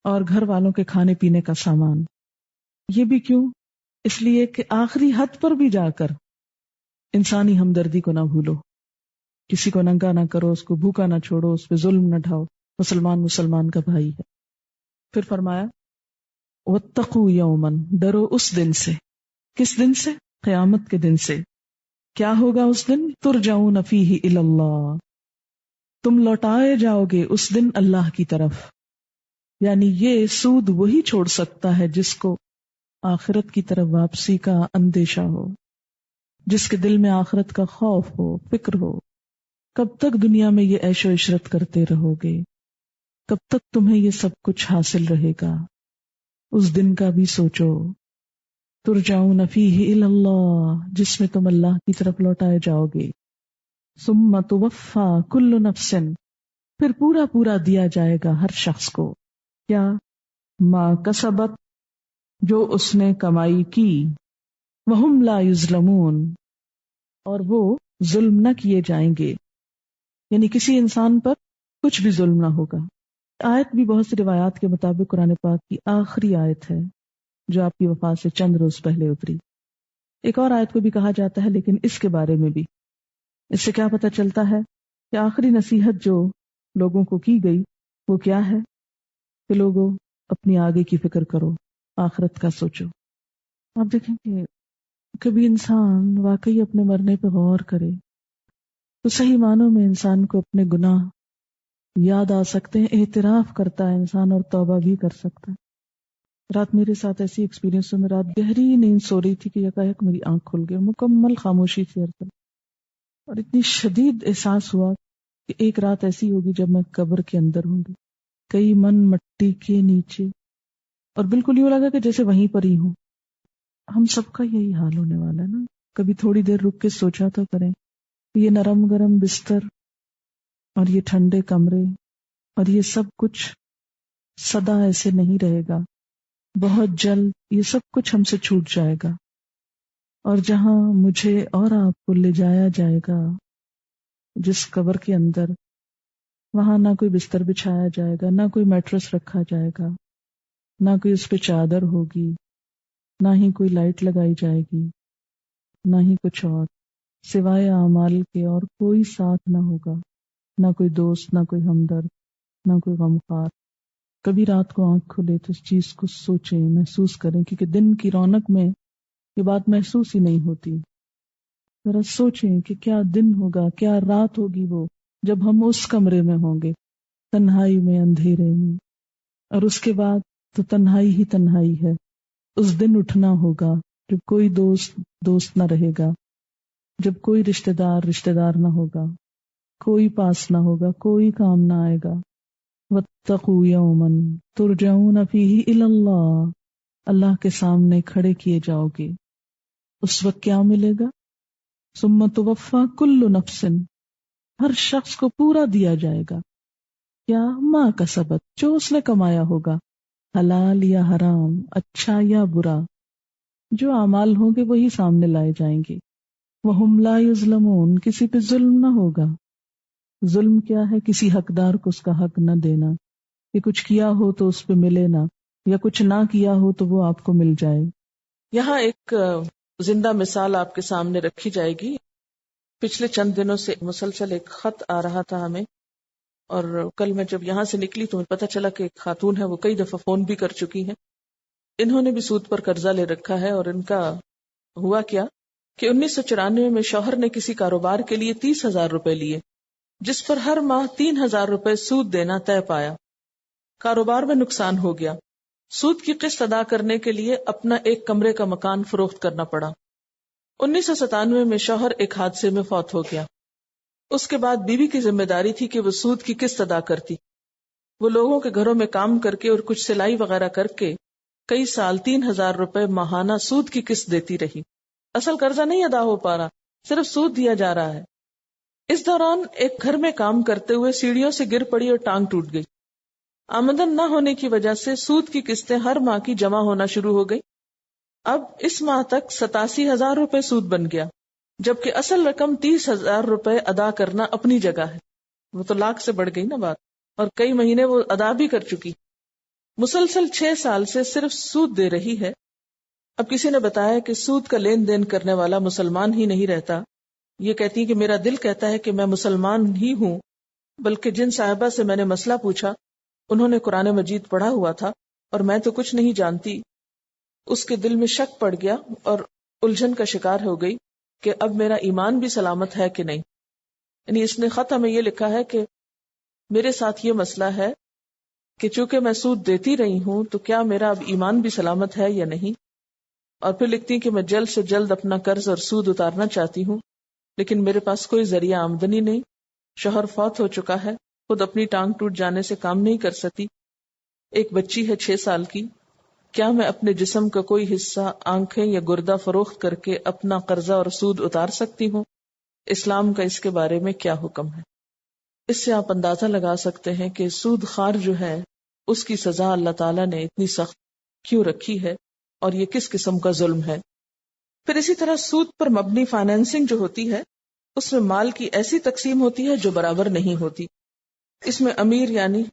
اور گھر والوں کے کھانے پینے کا سامان. یہ بھی کیوں؟ اس لیے کہ آخری حد پر بھی جا کر انسانی ہمدردی کو نہ بھولو. کسی کو ننگا نہ کرو، اس کو بھوکا نہ چھوڑو، اس پہ ظلم نہ ڈھاؤ. مسلمان کا بھائی ہے. پھر فرمایا واتقوا یوما، ڈرو اس دن سے. کس دن سے؟ قیامت کے دن سے. کیا ہوگا اس دن؟ ترجعون فیہ الی اللہ، تم لوٹائے جاؤ گے اس دن اللہ کی طرف. یعنی یہ سود وہی چھوڑ سکتا ہے جس کو آخرت کی طرف واپسی کا اندیشہ ہو، جس کے دل میں آخرت کا خوف ہو، فکر ہو. کب تک دنیا میں یہ عیش و عشرت کرتے رہو گے؟ کب تک تمہیں یہ سب کچھ حاصل رہے گا؟ اس دن کا بھی سوچو. ترجعون فیہ الی اللہ، جس میں تم اللہ کی طرف لوٹائے جاؤ گے. ثم توفی کل نفس، پھر پورا پورا دیا جائے گا ہر شخص کو. کیا؟ ما کسبت، جو اس نے کمائی کی. وہم لا یظلمون، اور وہ ظلم نہ کیے جائیں گے. یعنی کسی انسان پر کچھ بھی ظلم نہ ہوگا. آیت بھی بہت سی روایات کے مطابق قرآن پاک کی آخری آیت ہے جو آپ کی وفات سے چند روز پہلے اتری. ایک اور آیت کو بھی کہا جاتا ہے لیکن اس کے بارے میں بھی. اس سے کیا پتہ چلتا ہے کہ آخری نصیحت جو لوگوں کو کی گئی وہ کیا ہے کہ لوگوں اپنی آگے کی فکر کرو، آخرت کا سوچو. آپ دیکھیں کہ کبھی انسان واقعی اپنے مرنے پہ غور کرے تو صحیح معنوں میں انسان کو اپنے گناہ یاد آ سکتے ہیں، اعتراف کرتا ہے انسان اور توبہ بھی کر سکتا ہے. رات میرے ساتھ ایسی ایکسپیرینس میں رات گہری نیند سو رہی تھی کہ یکایک میری آنکھ کھل گئی، مکمل خاموشی تھی ہر طرف، اور اتنی شدید احساس ہوا کہ ایک رات ایسی ہوگی جب میں قبر کے اندر ہوں گی، کئی من مٹی کے نیچے، اور بالکل یوں لگا کہ جیسے وہیں پر ہی ہوں. ہم سب کا یہی حال ہونے والا ہے نا. کبھی تھوڑی دیر رک کے سوچا تو کریں کہ یہ نرم گرم بستر اور یہ ٹھنڈے کمرے اور یہ سب کچھ سدا ایسے نہیں رہے گا. بہت جلد یہ سب کچھ ہم سے چھوٹ جائے گا، اور جہاں مجھے اور آپ کو لے جایا جائے گا جس قبر کے اندر، وہاں نہ کوئی بستر بچھایا جائے گا، نہ کوئی میٹرس رکھا جائے گا، نہ کوئی اس پہ چادر ہوگی، نہ ہی کوئی لائٹ لگائی جائے گی، نہ ہی کچھ اور سوائے اعمال کے، اور کوئی ساتھ نہ ہوگا، نہ کوئی دوست، نہ کوئی ہمدرد، نہ کوئی غمخوار. کبھی رات کو آنکھ کھلے تو اس چیز کو سوچیں، محسوس کریں، کیونکہ دن کی رونق میں یہ بات محسوس ہی نہیں ہوتی. ذرا سوچیں کہ کیا دن ہوگا، کیا رات ہوگی وہ جب ہم اس کمرے میں ہوں گے، تنہائی میں، اندھیرے میں، اور اس کے بعد تو تنہائی ہی تنہائی ہے. اس دن اٹھنا ہوگا جب کوئی دوست نہ رہے گا، جب کوئی رشتہ دار نہ ہوگا، کوئی پاس نہ ہوگا، کوئی کام نہ آئے گا. واتقوا یوما ترجعون فیہ الی اللہ، اللہ کے سامنے کھڑے کیے جاؤ گے، اس وقت کیا ملے گا؟ ثم توفی کل نفس، ہر شخص کو پورا دیا جائے گا، کیا؟ ما کسبت، جو اس نے کمایا ہوگا، حلال یا حرام، اچھا یا برا، جو اعمال ہوں گے وہی سامنے لائے جائیں گے۔ وہم لا یظلمون، کسی پہ ظلم نہ ہوگا۔ ظلم کیا ہے؟ کسی حقدار کو اس کا حق نہ دینا، کہ کچھ کیا ہو تو اس پہ ملے نہ، یا کچھ نہ کیا ہو تو وہ آپ کو مل جائے۔ یہاں ایک زندہ مثال آپ کے سامنے رکھی جائے گی۔ پچھلے چند دنوں سے مسلسل ایک خط آ رہا تھا ہمیں، اور کل میں جب یہاں سے نکلی تو مجھے پتا چلا کہ ایک خاتون ہے، وہ کئی دفعہ فون بھی کر چکی ہیں۔ انہوں نے بھی سود پر قرضہ لے رکھا ہے، اور ان کا ہوا کیا کہ 1994 میں شوہر نے کسی کاروبار کے لیے 30,000 روپے لیے، جس پر ہر ماہ 3,000 روپے سود دینا طے پایا۔ کاروبار میں نقصان ہو گیا، سود کی قسط ادا کرنے کے لیے اپنا ایک کمرے کا مکان فروخت کرنا پڑا۔ 1997 میں شوہر ایک حادثے میں فوت ہو گیا۔ اس کے بعد بیوی کی ذمہ داری تھی کہ وہ سود کی قسط ادا کرتی۔ وہ لوگوں کے گھروں میں کام کر کے اور کچھ سلائی وغیرہ کر کے کئی سال 3,000 روپے ماہانہ سود کی قسط دیتی رہی۔ اصل قرضہ نہیں ادا ہو پا رہا، صرف سود دیا جا رہا ہے۔ اس دوران ایک گھر میں کام کرتے ہوئے سیڑھیوں سے گر پڑی اور ٹانگ ٹوٹ گئی۔ آمدن نہ ہونے کی وجہ سے سود کی قسطیں ہر ماہ کی جمع ہونا شروع ہو گئی۔ اب اس ماہ تک 87,000 روپے سود بن گیا، جبکہ اصل رقم 30,000 روپے ادا کرنا اپنی جگہ ہے۔ وہ تو لاکھ سے بڑھ گئی نا بات، اور کئی مہینے وہ ادا بھی کر چکی۔ مسلسل 6 سال سے صرف سود دے رہی ہے۔ اب کسی نے بتایا کہ سود کا لین دین کرنے والا مسلمان ہی نہیں رہتا۔ یہ کہتی ہے کہ میرا دل کہتا ہے کہ میں مسلمان ہی ہوں، بلکہ جن صاحبہ سے میں نے مسئلہ پوچھا انہوں نے قرآن مجید پڑھا ہوا تھا اور میں تو کچھ نہیں جانتی۔ اس کے دل میں شک پڑ گیا اور الجھن کا شکار ہو گئی کہ اب میرا ایمان بھی سلامت ہے کہ نہیں۔ یعنی اس نے خط ہمیں یہ لکھا ہے کہ میرے ساتھ یہ مسئلہ ہے کہ چونکہ میں سود دیتی رہی ہوں تو کیا میرا اب ایمان بھی سلامت ہے یا نہیں۔ اور پھر لکھتی ہیں کہ میں جلد سے جلد اپنا قرض اور سود اتارنا چاہتی ہوں، لیکن میرے پاس کوئی ذریعہ آمدنی نہیں، شوہر فوت ہو چکا ہے، خود اپنی ٹانگ ٹوٹ جانے سے کام نہیں کر سکتی، ایک بچی ہے 6 سال کی۔ کیا میں اپنے جسم کا کوئی حصہ، آنکھیں یا گردہ فروخت کر کے اپنا قرضہ اور سود اتار سکتی ہوں؟ اسلام کا اس کے بارے میں کیا حکم ہے؟ اس سے آپ اندازہ لگا سکتے ہیں کہ سود خوار جو ہے اس کی سزا اللہ تعالیٰ نے اتنی سخت کیوں رکھی ہے، اور یہ کس قسم کا ظلم ہے۔ پھر اسی طرح سود پر مبنی فائنینسنگ جو ہوتی ہے اس میں مال کی ایسی تقسیم ہوتی ہے جو برابر نہیں ہوتی۔ اس میں امیر یعنی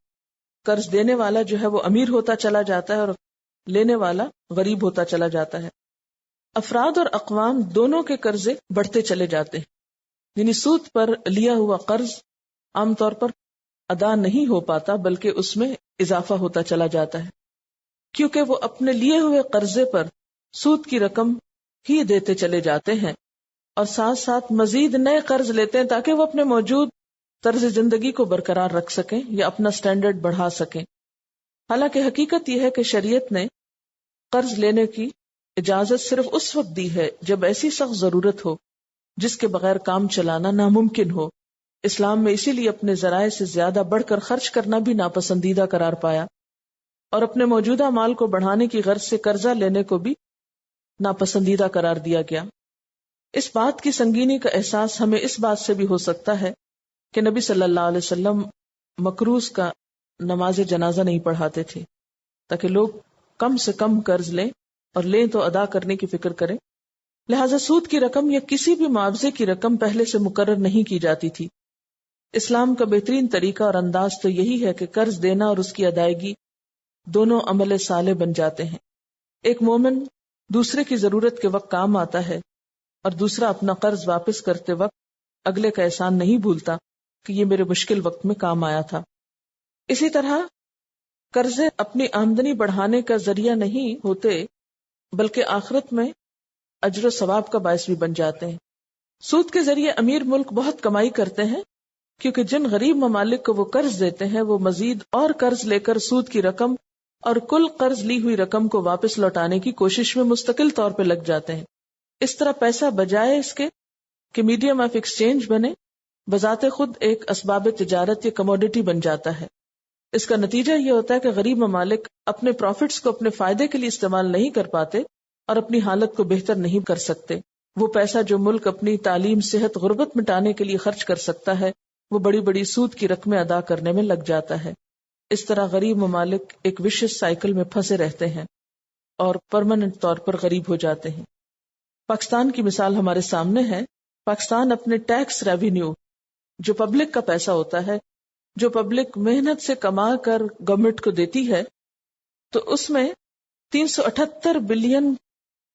قرض دینے والا جو ہے وہ امیر ہوتا چلا جاتا ہے اور لینے والا غریب ہوتا چلا جاتا ہے۔ افراد اور اقوام دونوں کے قرضے بڑھتے چلے جاتے ہیں، یعنی سود پر لیا ہوا قرض عام طور پر ادا نہیں ہو پاتا بلکہ اس میں اضافہ ہوتا چلا جاتا ہے، کیونکہ وہ اپنے لیے ہوئے قرضے پر سود کی رقم ہی دیتے چلے جاتے ہیں اور ساتھ ساتھ مزید نئے قرض لیتے ہیں تاکہ وہ اپنے موجود طرز زندگی کو برقرار رکھ سکیں یا اپنا سٹینڈرڈ بڑھا سکیں۔ حالانکہ حقیقت یہ ہے کہ شریعت نے قرض لینے کی اجازت صرف اس وقت دی ہے جب ایسی سخت ضرورت ہو جس کے بغیر کام چلانا ناممکن ہو۔ اسلام میں اسی لیے اپنے ذرائع سے زیادہ بڑھ کر خرچ کرنا بھی ناپسندیدہ قرار پایا، اور اپنے موجودہ مال کو بڑھانے کی غرض سے قرضہ لینے کو بھی ناپسندیدہ قرار دیا گیا۔ اس بات کی سنگینی کا احساس ہمیں اس بات سے بھی ہو سکتا ہے کہ نبی صلی اللہ علیہ وسلم مقروض کا نماز جنازہ نہیں پڑھاتے تھے تاکہ لوگ کم سے کم قرض لیں اور لیں تو ادا کرنے کی فکر کریں۔ لہذا سود کی رقم یا کسی بھی معاوضے کی رقم پہلے سے مقرر نہیں کی جاتی تھی۔ اسلام کا بہترین طریقہ اور انداز تو یہی ہے کہ قرض دینا اور اس کی ادائیگی دونوں عمل صالح بن جاتے ہیں۔ ایک مومن دوسرے کی ضرورت کے وقت کام آتا ہے اور دوسرا اپنا قرض واپس کرتے وقت اگلے کا احسان نہیں بھولتا کہ یہ میرے مشکل وقت میں کام آیا تھا۔ اسی طرح قرضے اپنی آمدنی بڑھانے کا ذریعہ نہیں ہوتے بلکہ آخرت میں اجر و ثواب کا باعث بھی بن جاتے ہیں۔ سود کے ذریعے امیر ملک بہت کمائی کرتے ہیں کیونکہ جن غریب ممالک کو وہ قرض دیتے ہیں وہ مزید اور قرض لے کر سود کی رقم اور کل قرض لی ہوئی رقم کو واپس لوٹانے کی کوشش میں مستقل طور پہ لگ جاتے ہیں۔ اس طرح پیسہ بجائے اس کے کہ میڈیم آف ایکسچینج بنے، بذات خود ایک اسباب تجارت یا کموڈٹی بن جاتا ہے۔ اس کا نتیجہ یہ ہوتا ہے کہ غریب ممالک اپنے پروفٹس کو اپنے فائدے کے لیے استعمال نہیں کر پاتے اور اپنی حالت کو بہتر نہیں کر سکتے. وہ پیسہ جو ملک اپنی تعلیم، صحت، غربت مٹانے کے لیے خرچ کر سکتا ہے وہ بڑی بڑی سود کی رقمیں ادا کرنے میں لگ جاتا ہے. اس طرح غریب ممالک ایک وشس سائیکل میں پھنسے رہتے ہیں اور پرماننٹ طور پر غریب ہو جاتے ہیں. پاکستان کی مثال ہمارے سامنے ہے. پاکستان اپنے ٹیکس ریونیو، جو پبلک کا پیسہ ہوتا ہے، جو پبلک محنت سے کما کر گورنمنٹ کو دیتی ہے، تو اس میں 378 بلین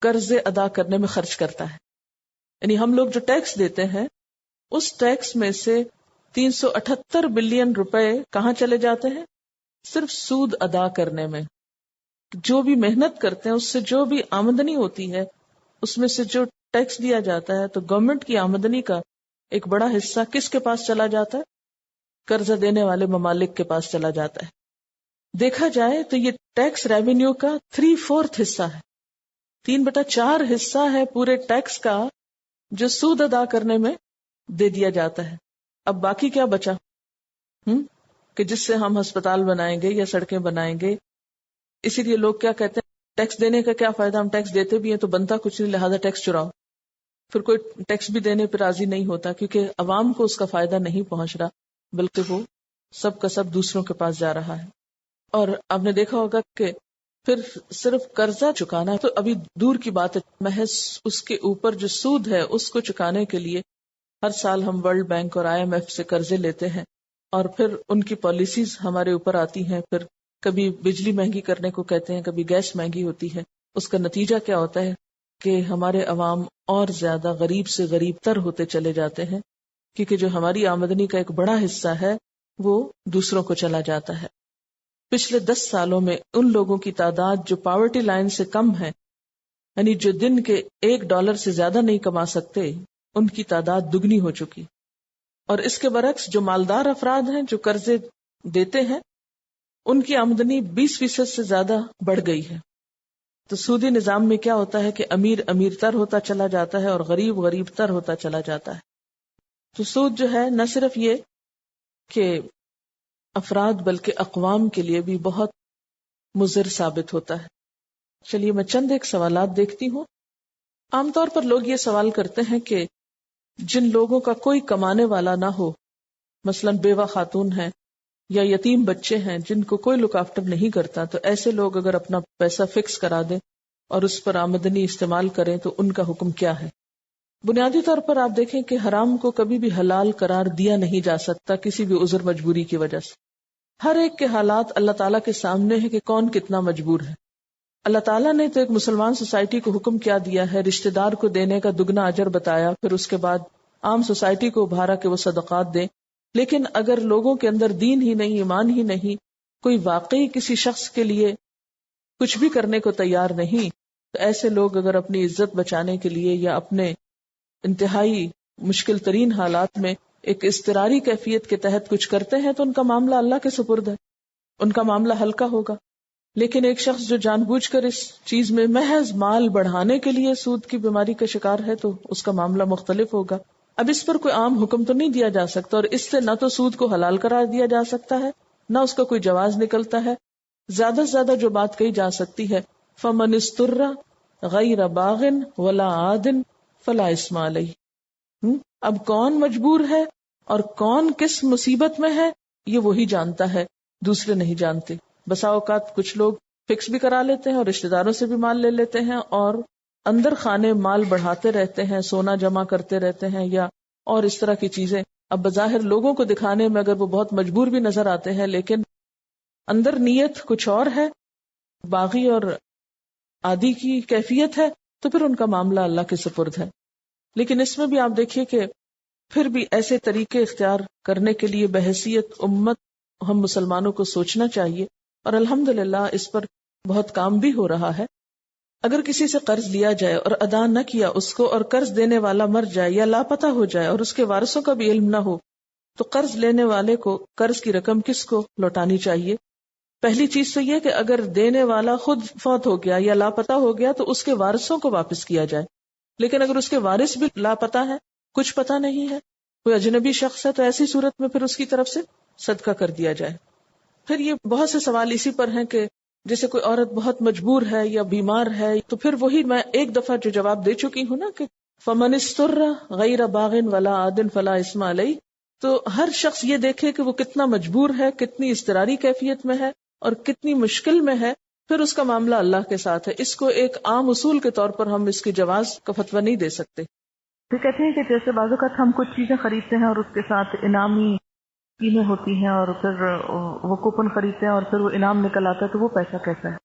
قرضے ادا کرنے میں خرچ کرتا ہے. یعنی ہم لوگ جو ٹیکس دیتے ہیں اس ٹیکس میں سے 378 بلین روپے کہاں چلے جاتے ہیں؟ صرف سود ادا کرنے میں. جو بھی محنت کرتے ہیں اس سے جو بھی آمدنی ہوتی ہے اس میں سے جو ٹیکس دیا جاتا ہے، تو گورنمنٹ کی آمدنی کا ایک بڑا حصہ کس کے پاس چلا جاتا ہے؟ قرضہ دینے والے ممالک کے پاس چلا جاتا ہے. دیکھا جائے تو یہ ٹیکس ریونیو کا 3/4 حصہ ہے، 3/4 حصہ ہے پورے ٹیکس کا جو سود ادا کرنے میں دے دیا جاتا ہے. اب باقی کیا بچا کہ جس سے ہم ہسپتال بنائیں گے یا سڑکیں بنائیں گے. اسی لیے لوگ کیا کہتے ہیں، ٹیکس دینے کا کیا فائدہ، ہم ٹیکس دیتے بھی ہیں تو بنتا کچھ نہیں، لہذا ٹیکس چراؤ. پھر کوئی ٹیکس بھی دینے پہ راضی نہیں ہوتا کیونکہ عوام کو اس کا فائدہ نہیں پہنچ رہا، بلکہ وہ سب کا سب دوسروں کے پاس جا رہا ہے. اور آپ نے دیکھا ہوگا کہ پھر صرف قرضہ چکانا تو ابھی دور کی بات ہے، محض اس کے اوپر جو سود ہے اس کو چکانے کے لیے ہر سال ہم ورلڈ بینک اور IMF سے قرضے لیتے ہیں اور پھر ان کی پالیسیز ہمارے اوپر آتی ہیں. پھر کبھی بجلی مہنگی کرنے کو کہتے ہیں، کبھی گیس مہنگی ہوتی ہے. اس کا نتیجہ کیا ہوتا ہے کہ ہمارے عوام اور زیادہ غریب سے غریب تر ہوتے چلے جاتے ہیں کیونکہ جو ہماری آمدنی کا ایک بڑا حصہ ہے وہ دوسروں کو چلا جاتا ہے. پچھلے 10 سالوں میں ان لوگوں کی تعداد جو پاورٹی لائن سے کم ہے، یعنی جو دن کے $1 سے زیادہ نہیں کما سکتے، ان کی تعداد دگنی ہو چکی. اور اس کے برعکس جو مالدار افراد ہیں جو قرضے دیتے ہیں ان کی آمدنی 20% سے زیادہ بڑھ گئی ہے. تو سودی نظام میں کیا ہوتا ہے کہ امیر امیر تر ہوتا چلا جاتا ہے اور غریب غریب تر ہوتا چلا جاتا ہے. تو سود جو ہے نہ صرف یہ کہ افراد بلکہ اقوام کے لیے بھی بہت مضر ثابت ہوتا ہے. چلیے میں چند ایک سوالات دیکھتی ہوں. عام طور پر لوگ یہ سوال کرتے ہیں کہ جن لوگوں کا کوئی کمانے والا نہ ہو، مثلاً بیوہ خاتون ہیں یا یتیم بچے ہیں جن کو کوئی لک آفٹر نہیں کرتا، تو ایسے لوگ اگر اپنا پیسہ فکس کرا دیں اور اس پر آمدنی استعمال کریں تو ان کا حکم کیا ہے؟ بنیادی طور پر آپ دیکھیں کہ حرام کو کبھی بھی حلال قرار دیا نہیں جا سکتا کسی بھی عذر مجبوری کی وجہ سے. ہر ایک کے حالات اللہ تعالیٰ کے سامنے ہے کہ کون کتنا مجبور ہے. اللہ تعالیٰ نے تو ایک مسلمان سوسائٹی کو حکم کیا دیا ہے، رشتہ دار کو دینے کا دگنا اجر بتایا، پھر اس کے بعد عام سوسائٹی کو ابھارا کہ وہ صدقات دیں. لیکن اگر لوگوں کے اندر دین ہی نہیں، ایمان ہی نہیں، کوئی واقعی کسی شخص کے لیے کچھ بھی کرنے کو تیار نہیں، تو ایسے لوگ اگر اپنی عزت بچانے کے لیے یا اپنے انتہائی مشکل ترین حالات میں ایک اضطراری کیفیت کے تحت کچھ کرتے ہیں تو ان کا معاملہ اللہ کے سپرد ہے، ان کا معاملہ ہلکا ہوگا. لیکن ایک شخص جو جان بوجھ کر اس چیز میں محض مال بڑھانے کے لیے سود کی بیماری کا شکار ہے تو اس کا معاملہ مختلف ہوگا. اب اس پر کوئی عام حکم تو نہیں دیا جا سکتا اور اس سے نہ تو سود کو حلال قرار دیا جا سکتا ہے نہ اس کا کوئی جواز نکلتا ہے. زیادہ سے زیادہ جو بات کہی جا سکتی ہے فَمَنِ اسْتُرَّ غَيْرَ بَاغٍ وَلَا عَادٍ فَلَا إِثْمَ عَلَيْهِ. اب کون مجبور ہے اور کون کس مصیبت میں ہے یہ وہی جانتا ہے، دوسرے نہیں جانتے. بسا اوقات کچھ لوگ فکس بھی کرا لیتے ہیں اور رشتہ داروں سے بھی مال لے لیتے ہیں اور اندر خانے مال بڑھاتے رہتے ہیں، سونا جمع کرتے رہتے ہیں یا اور اس طرح کی چیزیں. اب بظاہر لوگوں کو دکھانے میں اگر وہ بہت مجبور بھی نظر آتے ہیں لیکن اندر نیت کچھ اور ہے، باغی اور عادی کی کیفیت ہے، تو پھر ان کا معاملہ اللہ کے سپرد ہے. لیکن اس میں بھی آپ دیکھیے کہ پھر بھی ایسے طریقے اختیار کرنے کے لیے بحیثیت امت ہم مسلمانوں کو سوچنا چاہیے اور الحمدللہ اس پر بہت کام بھی ہو رہا ہے. اگر کسی سے قرض لیا جائے اور ادا نہ کیا اس کو اور قرض دینے والا مر جائے یا لاپتہ ہو جائے اور اس کے وارثوں کا بھی علم نہ ہو تو قرض لینے والے کو قرض کی رقم کس کو لوٹانی چاہیے؟ پہلی چیز تو یہ کہ اگر دینے والا خود فوت ہو گیا یا لاپتہ ہو گیا تو اس کے وارثوں کو واپس کیا جائے. لیکن اگر اس کے وارث بھی لاپتہ ہے، کچھ پتہ نہیں ہے، کوئی اجنبی شخص ہے، تو ایسی صورت میں پھر اس کی طرف سے صدقہ کر دیا جائے. پھر یہ بہت سے سوال اسی پر ہیں کہ جیسے کوئی عورت بہت مجبور ہے یا بیمار ہے، تو پھر وہی میں ایک دفعہ جو جواب دے چکی ہوں نا کہ فمن استر غیر باغ ولا عاد فلا اثم علیہ، تو ہر شخص یہ دیکھے کہ وہ کتنا مجبور ہے، کتنی اضطراری کیفیت میں ہے اور کتنی مشکل میں ہے، پھر اس کا معاملہ اللہ کے ساتھ ہے. اس کو ایک عام اصول کے طور پر ہم اس کی جواز کا فتویٰ نہیں دے سکتے. تو کہتے ہیں کہ جیسے بعض اوقات ہم کچھ چیزیں خریدتے ہیں اور اس کے ساتھ انعامی اسکیمیں ہوتی ہیں اور پھر وہ کوپن خریدتے ہیں اور پھر وہ انعام نکل آتا ہے، تو وہ پیسہ کیسا ہے؟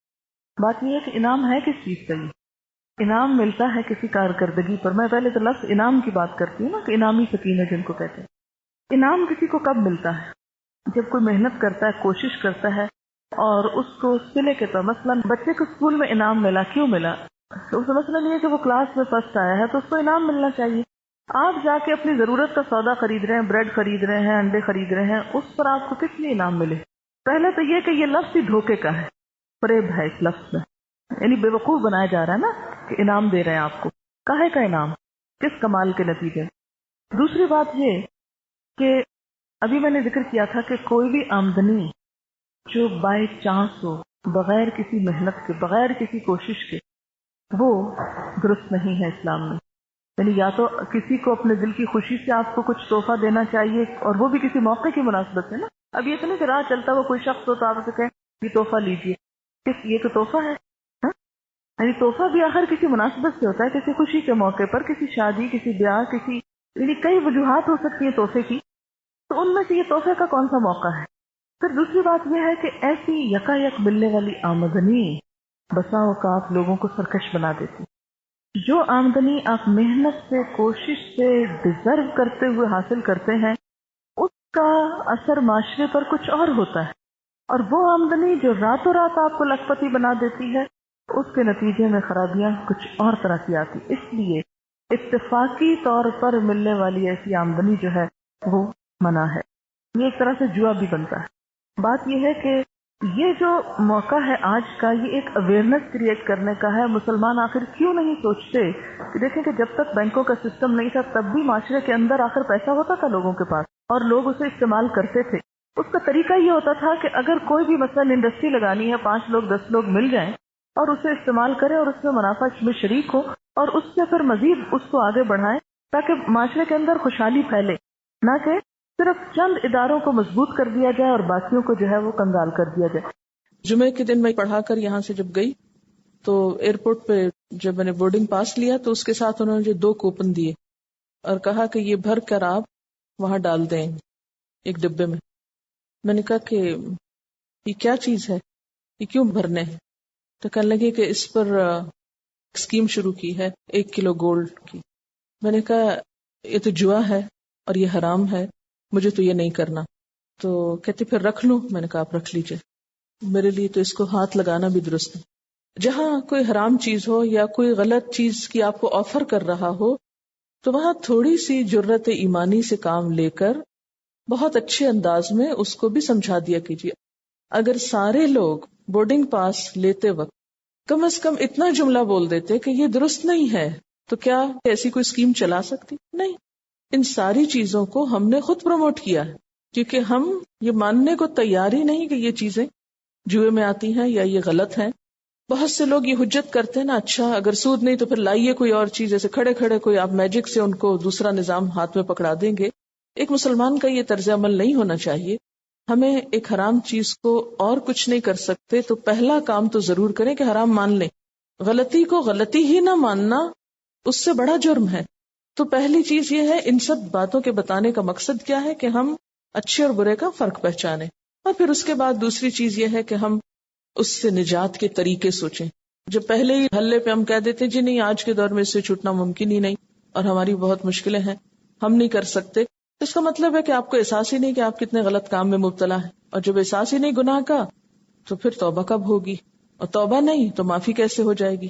بات یہ ہے کہ انعام ہے کس چیز کا؟ یہ انعام ملتا ہے کسی کارکردگی پر. میں پہلے تو لفظ انعام کی بات کرتی ہوں نا کہ انعامی سکینہ جن کو کہتے ہیں. انعام کسی کو کب ملتا ہے؟ جب کوئی محنت کرتا ہے، کوشش کرتا ہے اور اس کو صلے کے طور، مثلا بچے کو اسکول میں انعام ملا، کیوں ملا؟ تو اس مثلا یہ کہ وہ کلاس میں فرسٹ آیا ہے تو اس کو انعام ملنا چاہیے. آپ جا کے اپنی ضرورت کا سودا خرید رہے ہیں، بریڈ خرید رہے ہیں، انڈے خرید رہے ہیں، اس پر آپ کو کس لیے انعام ملے؟ پہلے تو یہ کہ یہ لفظ ہی دھوکے کا ہے، فریب ہے اس لفظ میں، یعنی بے وقوف بنایا جا رہا ہے نا کہ انعام دے رہے ہیں آپ کو. کاہے کا انعام؟ کس کمال کے نتیجے؟ دوسری بات یہ کہ ابھی میں نے ذکر کیا تھا کہ کوئی بھی آمدنی جو بائی چانس ہو، بغیر کسی محنت کے، بغیر کسی کوشش کے، وہ درست نہیں ہے اسلام میں. یعنی یا تو کسی کو اپنے دل کی خوشی سے آپ کو کچھ تحفہ دینا چاہیے، اور وہ بھی کسی موقع کی مناسبت سے نا. اب یہ تو نہیں کہ راہ چلتا ہوا کوئی شخص ہو تو آپ سے کہیں یہ تحفہ لیجیے، یہ تو تحفہ ہے. یعنی تحفہ بھی آخر کسی مناسبت سے ہوتا ہے، کسی خوشی کے موقع پر، کسی شادی، کسی بیاہ، کسی، یعنی کئی وجوہات ہو سکتی ہیں تحفے کی، تو ان میں سے یہ تحفے کا کون سا موقع ہے؟ پھر دوسری بات یہ ہے کہ ایسی یکایک ملنے والی آمدنی بسا اوقات لوگوں کو سرکش بنا دیتی. جو آمدنی آپ محنت سے، کوشش سے، ڈیزرو کرتے ہوئے حاصل کرتے ہیں، اس کا اثر معاشرے پر کچھ اور ہوتا ہے، اور وہ آمدنی جو راتوں رات آپ کو لکھپتی بنا دیتی ہے، اس کے نتیجے میں خرابیاں کچھ اور طرح کی آتی. اس لیے اتفاقی طور پر ملنے والی ایسی آمدنی جو ہے وہ منع ہے. یہ ایک طرح سے جوا بھی بنتا ہے. بات یہ ہے کہ یہ جو موقع ہے آج کا، یہ ایک اویئرنیس کریٹ کرنے کا ہے. مسلمان آخر کیوں نہیں سوچتے کہ دیکھیں کہ جب تک بینکوں کا سسٹم نہیں تھا تب بھی معاشرے کے اندر آخر پیسہ ہوتا تھا لوگوں کے پاس، اور لوگ اسے استعمال کرتے تھے. اس کا طریقہ یہ ہوتا تھا کہ اگر کوئی بھی مثلا انڈسٹری لگانی ہے، 5 لوگ 10 لوگ مل جائیں اور اسے استعمال کریں اور اس میں منافع میں شریک ہو، اور اس سے پھر مزید اس کو آگے بڑھائیں تاکہ معاشرے کے اندر خوشحالی پھیلے، نہ کہ صرف چند اداروں کو مضبوط کر دیا جائے اور باقیوں کو جو ہے وہ کنگال کر دیا جائے. جمعے کے دن میں پڑھا کر یہاں سے جب گئی تو ایئرپورٹ پہ جب میں نے بورڈنگ پاس لیا تو اس کے ساتھ انہوں نے 2 کوپن دیے اور کہا کہ یہ بھر کر آپ وہاں ڈال دیں ایک ڈبے میں. میں نے کہا کہ یہ کیا چیز ہے، یہ کیوں بھرنے ہیں؟ تو کہنے لگے کہ اس پر اسکیم شروع کی ہے 1 کلو گولڈ کی. میں نے کہا یہ تو جوا ہے اور یہ حرام ہے، مجھے تو یہ نہیں کرنا. تو کہتے پھر رکھ لوں؟ میں نے کہا آپ رکھ لیجئے، میرے لیے تو اس کو ہاتھ لگانا بھی درست ہے. جہاں کوئی حرام چیز ہو یا کوئی غلط چیز کی آپ کو آفر کر رہا ہو تو وہاں تھوڑی سی جرت ایمانی سے کام لے کر بہت اچھے انداز میں اس کو بھی سمجھا دیا کیجیے. اگر سارے لوگ بورڈنگ پاس لیتے وقت کم از کم اتنا جملہ بول دیتے کہ یہ درست نہیں ہے، تو کیا ایسی کوئی اسکیم چلا سکتی؟ نہیں. ان ساری چیزوں کو ہم نے خود پروموٹ کیا ہے کیونکہ ہم یہ ماننے کو تیار ہی نہیں کہ یہ چیزیں جوئے میں آتی ہیں یا یہ غلط ہیں. بہت سے لوگ یہ حجت کرتے ہیں نا، اچھا اگر سود نہیں تو پھر لائیے کوئی اور چیز، جیسے کھڑے کھڑے کوئی آپ میجک سے ان کو دوسرا نظام ہاتھ میں پکڑا دیں گے. ایک مسلمان کا یہ طرز عمل نہیں ہونا چاہیے. ہمیں ایک حرام چیز کو اور کچھ نہیں کر سکتے تو پہلا کام تو ضرور کریں کہ حرام مان لیں. غلطی کو غلطی ہی نہ ماننا اس سے بڑا جرم ہے. تو پہلی چیز یہ ہے، ان سب باتوں کے بتانے کا مقصد کیا ہے کہ ہم اچھے اور برے کا فرق پہچانیں، اور پھر اس کے بعد دوسری چیز یہ ہے کہ ہم اس سے نجات کے طریقے سوچیں. جب پہلے ہی حلے پہ ہم کہہ دیتے ہیں جی نہیں آج کے دور میں اس سے چھوٹنا ممکن ہی نہیں اور ہماری بہت مشکلیں ہیں، ہم نہیں کر سکتے، اس کا مطلب ہے کہ آپ کو احساس ہی نہیں کہ آپ کتنے غلط کام میں مبتلا ہیں. اور جب احساس ہی نہیں گناہ کا تو پھر توبہ کب ہوگی، اور توبہ نہیں تو معافی کیسے ہو جائے گی.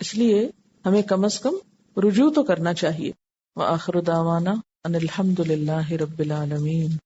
اس لیے ہمیں کم از کم رجوع تو کرنا چاہیے. وآخر دعوانا ان الحمد للہ رب العالمین.